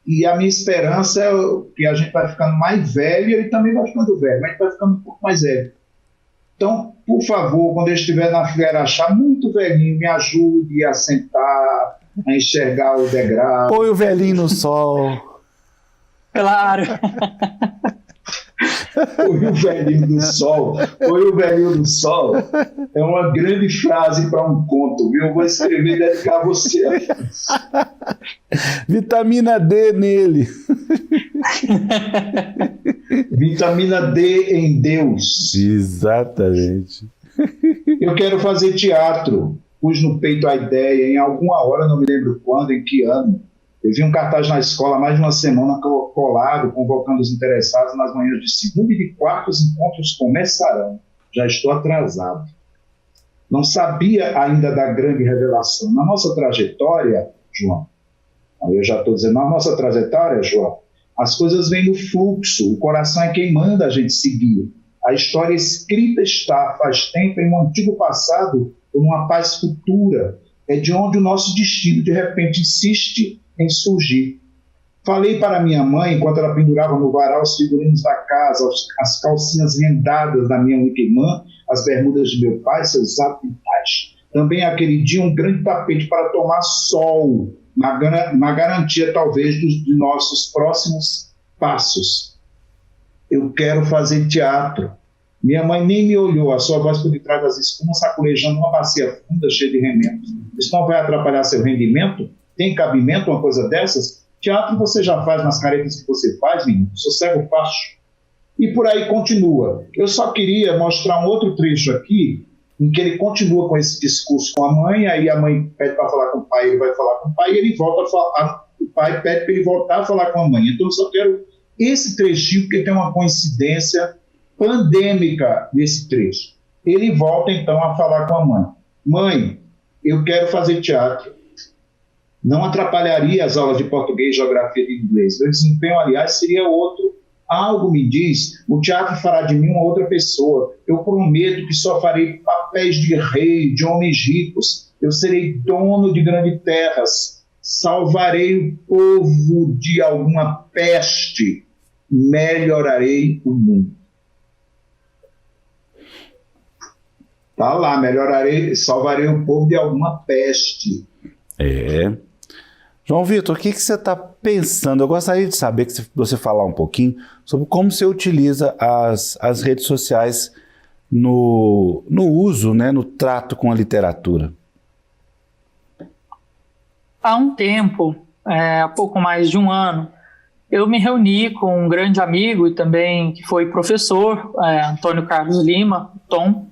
e a minha esperança é que a gente vai ficando mais velho e ele também vai ficando velho, mas a gente vai ficando um pouco mais velho. Então, por favor, quando eu estiver na Flieraxá, muito velhinho, me ajude a sentar, a enxergar o degrau. Põe o velhinho no sol. Claro. Foi o velhinho do sol. Foi o velhinho do sol. É uma grande frase para um conto, viu? Eu vou escrever e dedicar a você. Vitamina D nele. Vitamina D em Deus. Exatamente. Eu quero fazer teatro. Pus no peito a ideia, em alguma hora, não me lembro quando, em que ano. Eu vi um cartaz na escola há mais de uma semana colado, convocando os interessados nas manhãs de segunda e de quarta, os encontros começarão. Já estou atrasado. Não sabia ainda da grande revelação. Na nossa trajetória, João, eu já estou dizendo, na nossa trajetória, João, as coisas vêm no fluxo, o coração é quem manda a gente seguir. A história escrita está, faz tempo, em um antigo passado, ou numa paz futura. É de onde o nosso destino, de repente, insiste em surgir. Falei para minha mãe, enquanto ela pendurava no varal os figurinos da casa, as calcinhas rendadas da minha única irmã, as bermudas de meu pai, seus aventais. Também aquele dia um grande tapete para tomar sol, na garantia, talvez, de nossos próximos passos. Eu quero fazer teatro. Minha mãe nem me olhou, a sua voz por detrás das espumas, sacolejando uma bacia funda cheia de remendos. Isso não vai atrapalhar seu rendimento? Tem cabimento uma coisa dessas? Teatro você já faz nas caretas que você faz, menino. Sossego faço. E por aí continua. Eu só queria mostrar um outro trecho aqui, em que ele continua com esse discurso com a mãe, aí a mãe pede para falar com o pai, ele vai falar com o pai, e ele volta a falar, o pai pede para ele voltar a falar com a mãe. Então eu só quero esse trechinho, porque tem uma coincidência pandêmica nesse trecho. Ele volta então a falar com a mãe. Mãe, eu quero fazer teatro. Não atrapalharia as aulas de português, geografia e inglês. Meu desempenho, aliás, seria outro. Algo me diz, o teatro fará de mim uma outra pessoa. Eu prometo que só farei papéis de rei, de homens ricos. Eu serei dono de grandes terras. Salvarei o povo de alguma peste. Melhorarei o mundo. Tá lá, salvarei o povo de alguma peste. É. João Vitor, o que você está pensando? Eu gostaria de saber que você falar um pouquinho sobre como você utiliza as redes sociais no uso, né, no trato com a literatura. Há um tempo, há pouco mais de um ano, eu me reuni com um grande amigo e também que foi professor, Antônio Carlos Lima, Tom,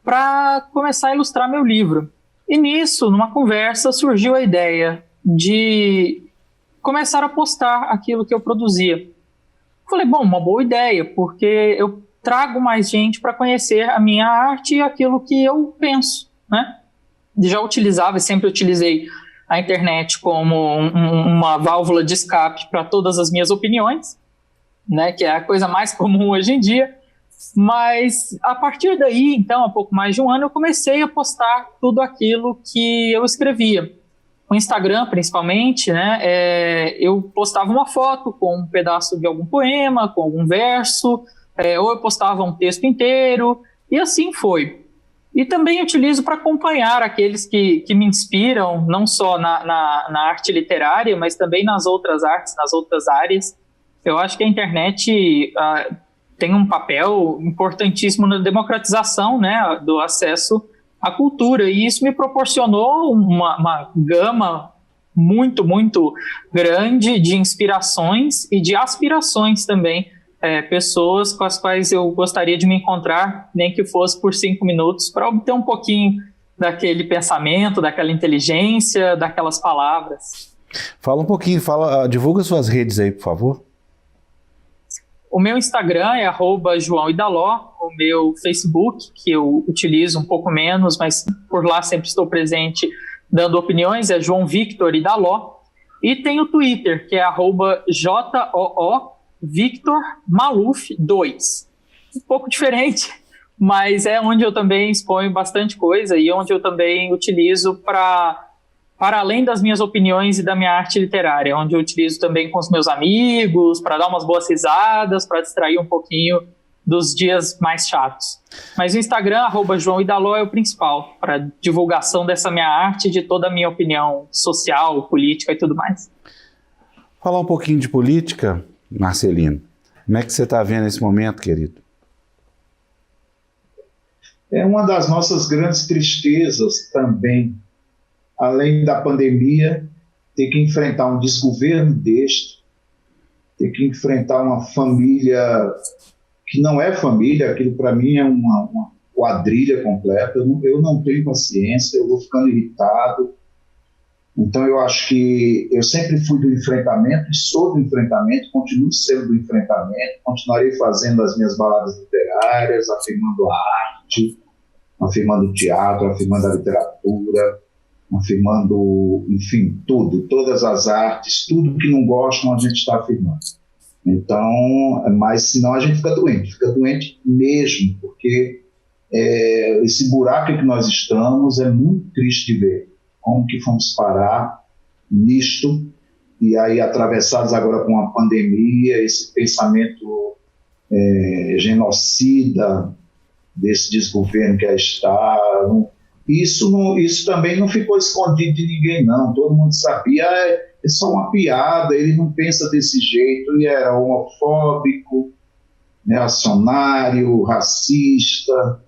para começar a ilustrar meu livro. E nisso, numa conversa, surgiu a ideia de começar a postar aquilo que eu produzia. Falei, bom, uma boa ideia, porque eu trago mais gente para conhecer a minha arte e aquilo que eu penso, né? Já utilizava e sempre utilizei a internet como uma válvula de escape para todas as minhas opiniões, né? Que é a coisa mais comum hoje em dia. Mas a partir daí, então, há pouco mais de um ano, eu comecei a postar tudo aquilo que eu escrevia. O Instagram, principalmente, né, eu postava uma foto com um pedaço de algum poema, com algum verso, ou eu postava um texto inteiro, e assim foi. E também utilizo para acompanhar aqueles que me inspiram, não só na arte literária, mas também nas outras artes, nas outras áreas. Eu acho que a internet tem um papel importantíssimo na democratização, né, do acesso à cultura, e isso me proporcionou uma gama muito, muito grande de inspirações e de aspirações também, pessoas com as quais eu gostaria de me encontrar, nem que fosse por 5 minutos, para obter um pouquinho daquele pensamento, daquela inteligência, daquelas palavras. Fala um pouquinho, divulga suas redes aí, por favor. O meu Instagram é @JoãoIdaló, o meu Facebook, que eu utilizo um pouco menos, mas por lá sempre estou presente dando opiniões, é João Victor Idaló. E tem o Twitter, que é @JOOVictorMaluf2. Um pouco diferente, mas é onde eu também exponho bastante coisa e onde eu também utilizo para além das minhas opiniões e da minha arte literária, onde eu utilizo também com os meus amigos, para dar umas boas risadas, para distrair um pouquinho dos dias mais chatos. Mas o Instagram, @JoãoIdaló, é o principal, para divulgação dessa minha arte e de toda a minha opinião social, política e tudo mais. Falar um pouquinho de política, Marcelino. Como é que você está vendo esse momento, querido? É uma das nossas grandes tristezas também, além da pandemia, ter que enfrentar um desgoverno deste, ter que enfrentar uma família que não é família, aquilo para mim é uma quadrilha completa. Eu não tenho paciência, eu vou ficando irritado. Então eu acho que eu sempre fui do enfrentamento e sou do enfrentamento, continuo sendo do enfrentamento, continuarei fazendo as minhas baladas literárias, afirmando a arte, afirmando o teatro, afirmando a literatura, afirmando, enfim, tudo, todas as artes, tudo que não gostam a gente está afirmando. Então, mas senão a gente fica doente mesmo, porque esse buraco em que nós estamos é muito triste de ver. Como que fomos parar nisto, e aí atravessados agora com a pandemia, esse pensamento genocida desse desgoverno que aí está. Isso também não ficou escondido de ninguém, não. Todo mundo sabia, é só uma piada, ele não pensa desse jeito, ele era homofóbico, reacionário, racista.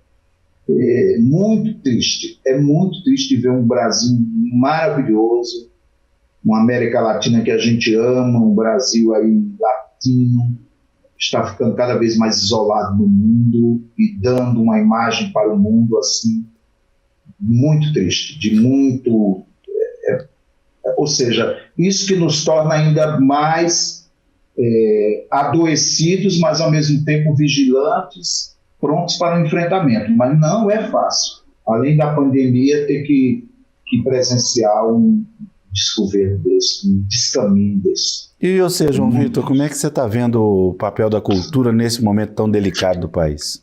É muito triste ver um Brasil maravilhoso, uma América Latina que a gente ama, um Brasil aí latino, está ficando cada vez mais isolado no mundo e dando uma imagem para o mundo assim, muito triste, ou seja, isso que nos torna ainda mais adoecidos, mas ao mesmo tempo vigilantes, prontos para o enfrentamento, mas não é fácil. Além da pandemia, ter que presenciar um desgoverno desse, um descaminho desse. E você, João Vitor, como é que você está vendo o papel da cultura nesse momento tão delicado do país?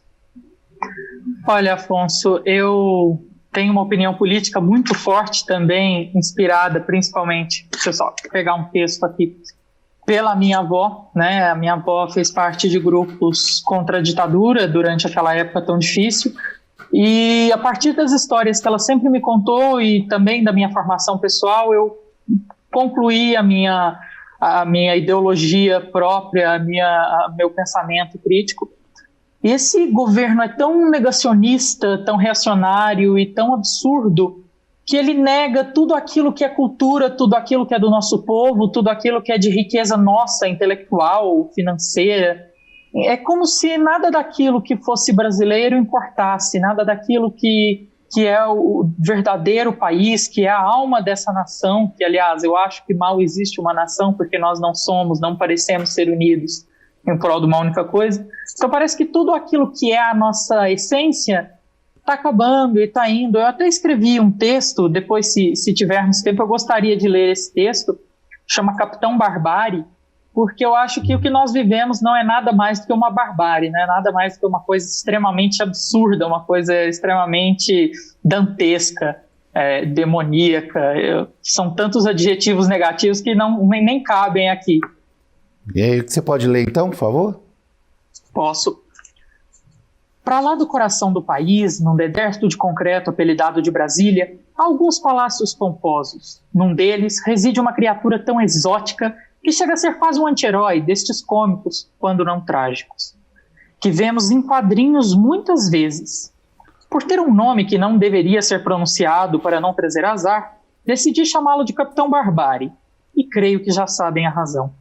Olha, Afonso, eu tenho uma opinião política muito forte também, inspirada principalmente, deixa eu só pegar um texto aqui, pela minha avó, né? A minha avó fez parte de grupos contra a ditadura durante aquela época tão difícil, e a partir das histórias que ela sempre me contou e também da minha formação pessoal, eu concluí a minha ideologia própria, meu pensamento crítico. E esse governo é tão negacionista, tão reacionário e tão absurdo que ele nega tudo aquilo que é cultura, tudo aquilo que é do nosso povo, tudo aquilo que é de riqueza nossa, intelectual, financeira. É como se nada daquilo que fosse brasileiro importasse, nada daquilo que é o verdadeiro país, que é a alma dessa nação, que, aliás, eu acho que mal existe uma nação porque nós não parecemos ser unidos em prol de uma única coisa. Então parece que tudo aquilo que é a nossa essência está acabando e está indo. Eu até escrevi um texto, depois, se tivermos tempo, eu gostaria de ler esse texto, chama Capitão Barbárie, porque eu acho que o que nós vivemos não é nada mais do que uma barbárie, não é nada mais do que uma coisa extremamente absurda, uma coisa extremamente dantesca, demoníaca. São tantos adjetivos negativos que nem cabem aqui. E aí, você pode ler então, por favor? Posso. Para lá do coração do país, num deserto de concreto apelidado de Brasília, há alguns palácios pomposos. Num deles reside uma criatura tão exótica que chega a ser quase um anti-herói destes cômicos, quando não trágicos, que vemos em quadrinhos muitas vezes. Por ter um nome que não deveria ser pronunciado para não trazer azar, decidi chamá-lo de Capitão Barbárie, e creio que já sabem a razão.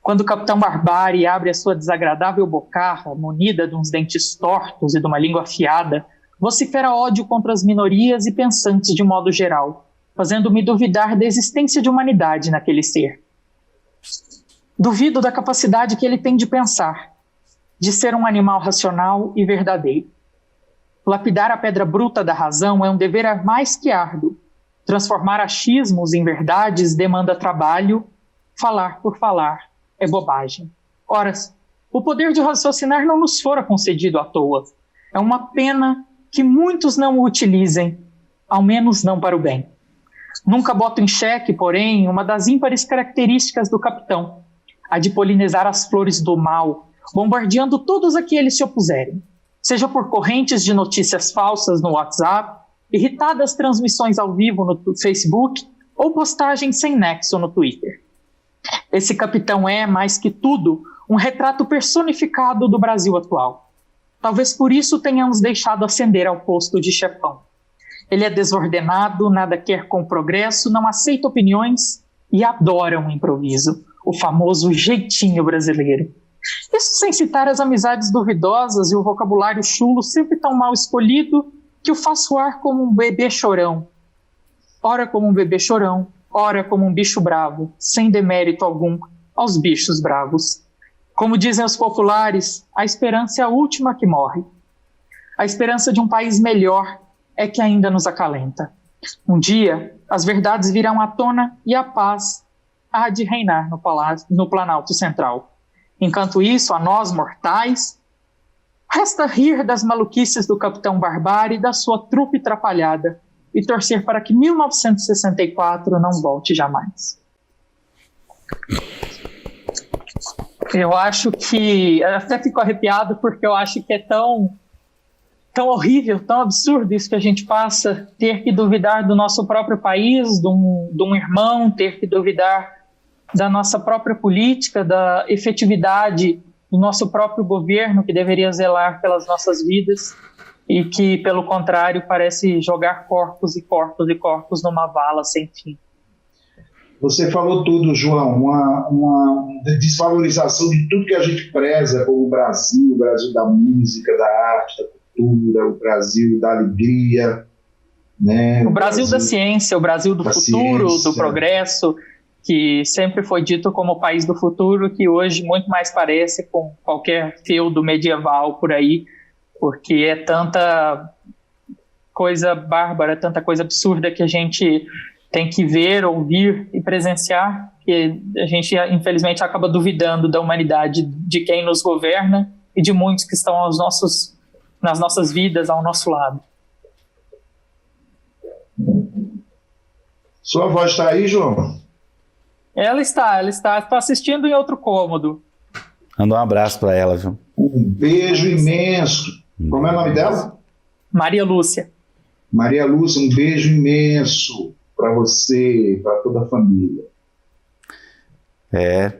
Quando o Capitão Barbárie abre a sua desagradável bocarra, munida de uns dentes tortos e de uma língua afiada, vocifera ódio contra as minorias e pensantes de modo geral, fazendo-me duvidar da existência de humanidade naquele ser. Duvido da capacidade que ele tem de pensar, de ser um animal racional e verdadeiro. Lapidar a pedra bruta da razão é um dever mais que árduo. Transformar achismos em verdades demanda trabalho. Falar por falar é bobagem. Ora, o poder de raciocinar não nos fora concedido à toa. É uma pena que muitos não o utilizem, ao menos não para o bem. Nunca boto em xeque, porém, uma das ímpares características do capitão, a de polinizar as flores do mal, bombardeando todos a que eles se opuserem, seja por correntes de notícias falsas no WhatsApp, irritadas transmissões ao vivo no Facebook ou postagens sem nexo no Twitter. Esse capitão é, mais que tudo, um retrato personificado do Brasil atual. Talvez por isso tenhamos deixado ascender ao posto de chefão. Ele é desordenado, nada quer com progresso, não aceita opiniões e adora um improviso, o famoso jeitinho brasileiro. Isso sem citar as amizades duvidosas e o vocabulário chulo sempre tão mal escolhido que o faz soar como um bebê chorão. Ora como um bebê chorão, ora como um bicho bravo, sem demérito algum aos bichos bravos. Como dizem os populares, a esperança é a última que morre. A esperança de um país melhor é que ainda nos acalenta. Um dia, as verdades virão à tona e a paz há de reinar no Planalto Central. Enquanto isso, a nós, mortais, resta rir das maluquices do Capitão Barbárie e da sua trupe trapalhada e torcer para que 1964 não volte jamais. Eu acho que... Eu até fico arrepiado porque eu acho que é tão horrível, tão absurdo isso que a gente passa, ter que duvidar do nosso próprio país, de um irmão, ter que duvidar da nossa própria política, da efetividade do nosso próprio governo, que deveria zelar pelas nossas vidas, e que, pelo contrário, parece jogar corpos e corpos e corpos numa vala sem fim. Você falou tudo, João, uma desvalorização de tudo que a gente preza como o Brasil da música, da arte, da cultura, o Brasil da alegria, né? O Brasil da ciência, o Brasil do futuro, do progresso, que sempre foi dito como o país do futuro, que hoje muito mais parece com qualquer feudo medieval por aí, porque é tanta coisa bárbara, tanta coisa absurda que a gente tem que ver, ouvir e presenciar, que a gente infelizmente acaba duvidando da humanidade de quem nos governa e de muitos que estão nas nossas vidas, ao nosso lado. Sua voz está aí, João? Ela está assistindo em outro cômodo. Manda um abraço para ela, viu? Um beijo imenso. Como é o nome dela? Maria Lúcia. Maria Lúcia, um beijo imenso para você, para toda a família. É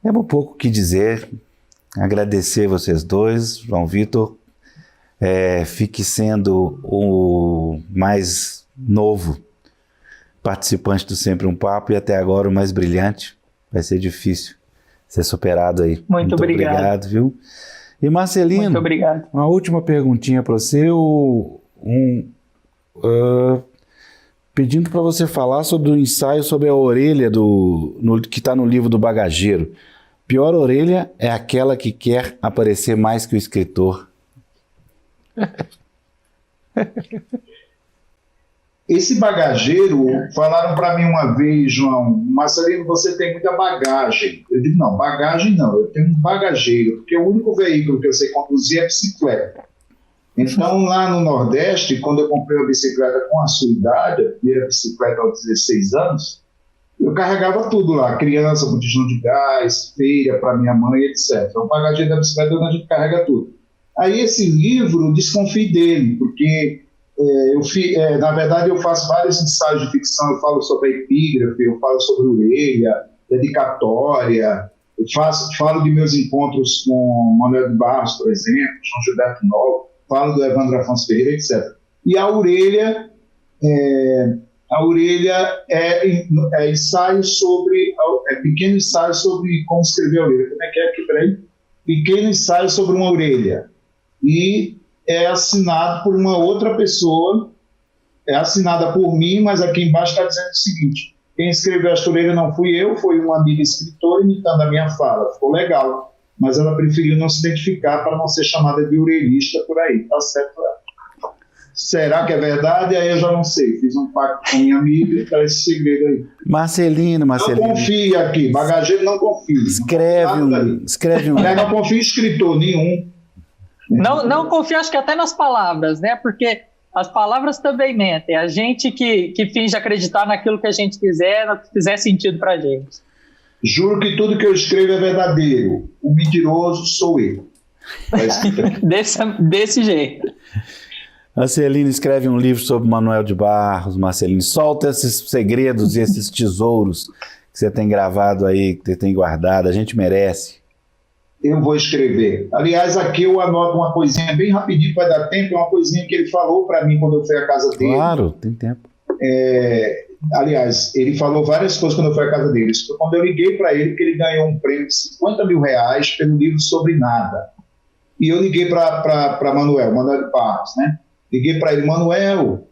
um pouco o que dizer. Agradecer vocês dois, João Vitor. Fique sendo o mais novo participante do Sempre um Papo e até agora o mais brilhante. Vai ser difícil ser superado aí. Muito obrigado, viu? E Marcelino, muito obrigado. Uma última perguntinha para você, pedindo para você falar sobre o ensaio sobre a orelha que está no livro do Bagageiro. Pior orelha é aquela que quer aparecer mais que o escritor. Esse bagageiro, falaram para mim uma vez, João, Marcelino, você tem muita bagagem. Eu digo, não, bagagem não, eu tenho um bagageiro, porque o único veículo que eu sei conduzir é bicicleta. Então, lá no Nordeste, quando eu comprei uma bicicleta com a sua idade, a primeira bicicleta aos 16 anos, eu carregava tudo lá, criança, botijão de gás, feira para minha mãe, etc. Então, o bagageiro da bicicleta a gente carrega tudo. Aí esse livro, desconfio dele, porque na verdade eu faço vários ensaios de ficção, eu falo sobre a epígrafe, eu falo sobre orelha, dedicatória, eu falo de meus encontros com Manuel de Barros, por exemplo, João Gilberto Novo, falo do Evandro Afonso Ferreira, etc. E a orelha é ensaio sobre, pequeno ensaio sobre como escrever a orelha. Como é que é aqui, peraí? Pequeno ensaio sobre uma orelha. E é assinado por uma outra pessoa, é assinada por mim, mas aqui embaixo está dizendo o seguinte: quem escreveu esta orelha não fui eu, foi uma amiga escritora imitando a minha fala. Ficou legal, mas ela preferiu não se identificar para não ser chamada de orelhista por aí, tá certo? Será que é verdade? Aí eu já não sei. Fiz um pacto com minha amiga e tá esse segredo aí. Marcelino. Não confia aqui, bagageiro não confia. Escreve um. Não confia em escritor nenhum. Não confia, acho que até nas palavras, né? Porque as palavras também mentem. A gente que finge acreditar naquilo que a gente quiser, no que fizer sentido pra gente. Juro que tudo que eu escrevo é verdadeiro. O mentiroso sou eu. Desse jeito. Marcelino escreve um livro sobre Manuel de Barros. Marcelino, solta esses segredos e esses tesouros que você tem gravado aí, que você tem guardado. A gente merece. Eu vou escrever. Aliás, aqui eu anoto uma coisinha bem rapidinho, vai dar tempo, uma coisinha que ele falou para mim quando eu fui à casa dele. Claro, tem tempo. Aliás, ele falou várias coisas quando eu fui à casa dele. Isso foi quando eu liguei para ele, que ele ganhou um prêmio de R$50 mil pelo livro Sobre Nada. E eu liguei para Manuel de Barros, né? Liguei para ele, Manuel,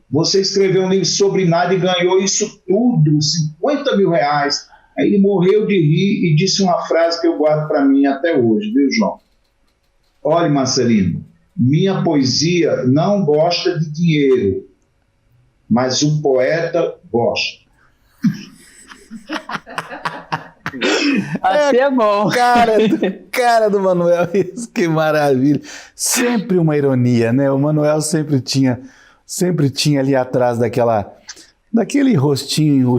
você escreveu um livro sobre nada e ganhou isso tudo, R$50 mil. Aí ele morreu de rir e disse uma frase que eu guardo para mim até hoje, viu, João? Olha, Marcelino, minha poesia não gosta de dinheiro, mas o poeta gosta. Assim é bom. Cara do Manuel, isso, que maravilha. Sempre uma ironia, né? O Manuel sempre tinha ali atrás daquele rostinho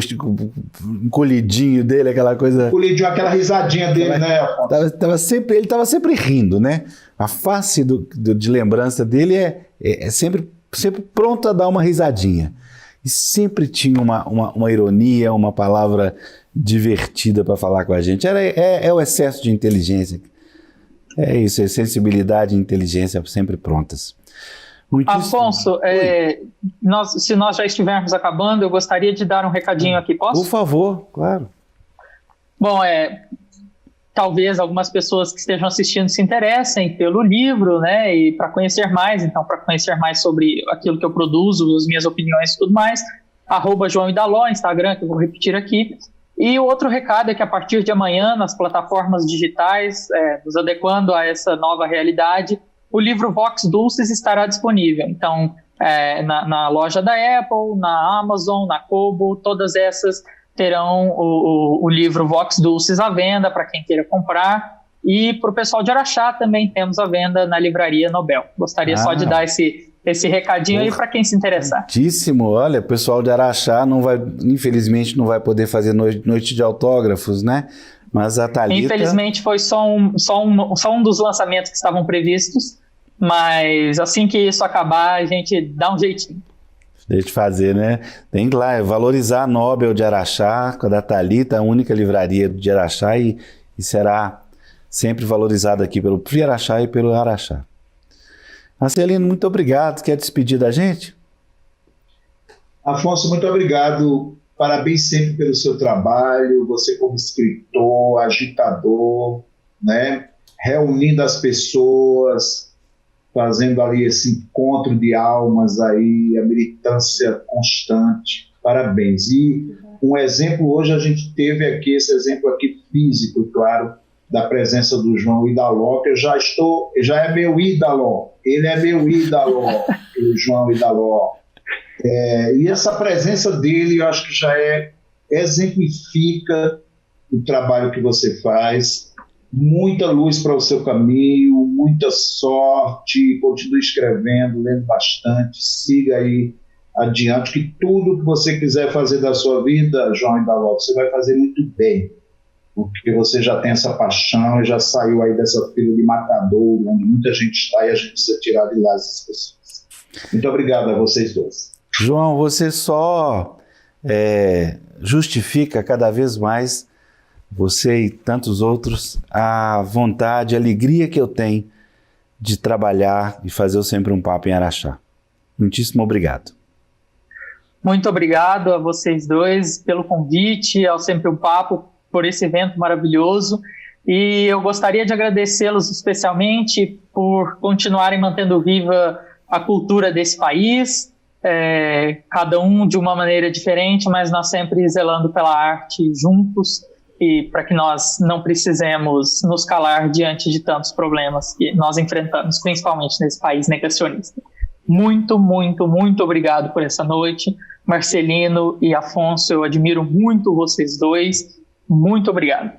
encolhidinho dele, aquela coisa... Encolhidinho, aquela risadinha dele, né? Ele estava sempre rindo, né? A face de lembrança dele é sempre pronto a dar uma risadinha. E sempre tinha uma ironia, uma palavra divertida para falar com a gente. É o excesso de inteligência. É isso, é sensibilidade e inteligência sempre prontas. Afonso, se nós já estivermos acabando, eu gostaria de dar um recadinho aqui, posso? Por favor, claro. Bom, talvez algumas pessoas que estejam assistindo se interessem pelo livro, né, e para conhecer mais sobre aquilo que eu produzo, as minhas opiniões e tudo mais, @JoãoIdaló, Instagram, que eu vou repetir aqui. E o outro recado é que a partir de amanhã, nas plataformas digitais, nos adequando a essa nova realidade, o livro Vox Dulcis estará disponível. Então, na loja da Apple, na Amazon, na Kobo, todas essas terão o livro Vox Dulcis à venda para quem queira comprar. E para o pessoal de Araxá também temos à venda na Livraria Nobel. Gostaria só de dar esse recadinho aí para quem se interessar. Muitíssimo. Olha, o pessoal de Araxá infelizmente não vai poder fazer noite de autógrafos, né? Mas a Thalita... Infelizmente foi só um dos lançamentos que estavam previstos, mas assim que isso acabar, a gente dá um jeitinho. Deixa de fazer, né? Tem que ir lá, valorizar a Nobel de Araxá, com a da Thalita, a única livraria de Araxá, e será sempre valorizada aqui pelo Pri Araxá e pelo Araxá. Marcelino, muito obrigado. Quer despedir da gente? Afonso, muito obrigado. Parabéns sempre pelo seu trabalho, você como escritor, agitador, né? Reunindo as pessoas, fazendo ali esse encontro de almas aí, a militância constante. Parabéns. E um exemplo, hoje a gente teve aqui, esse exemplo aqui físico, claro, da presença do João Idaló, que eu já é meu ídolo, ele é meu ídolo, o João Idaló. E essa presença dele, eu acho que já exemplifica o trabalho que você faz. Muita luz para o seu caminho, muita sorte, continue escrevendo, lendo bastante, siga aí adiante, que tudo que você quiser fazer da sua vida, João Idaló, você vai fazer muito bem, porque você já tem essa paixão e já saiu aí dessa fila de matadouro, onde muita gente está e a gente precisa tirar de lá essas pessoas. Muito obrigado a vocês dois. João, você só justifica cada vez mais, você e tantos outros, a vontade, a alegria que eu tenho de trabalhar e fazer o Sempre um Papo em Araxá. Muitíssimo obrigado. Muito obrigado a vocês dois pelo convite, ao Sempre um Papo, por esse evento maravilhoso. E eu gostaria de agradecê-los especialmente por continuarem mantendo viva a cultura desse país, cada um de uma maneira diferente, mas nós sempre zelando pela arte juntos, e para que nós não precisemos nos calar diante de tantos problemas que nós enfrentamos, principalmente nesse país negacionista. Muito, muito, muito obrigado por essa noite. Marcelino e Afonso, eu admiro muito vocês dois. Muito obrigado.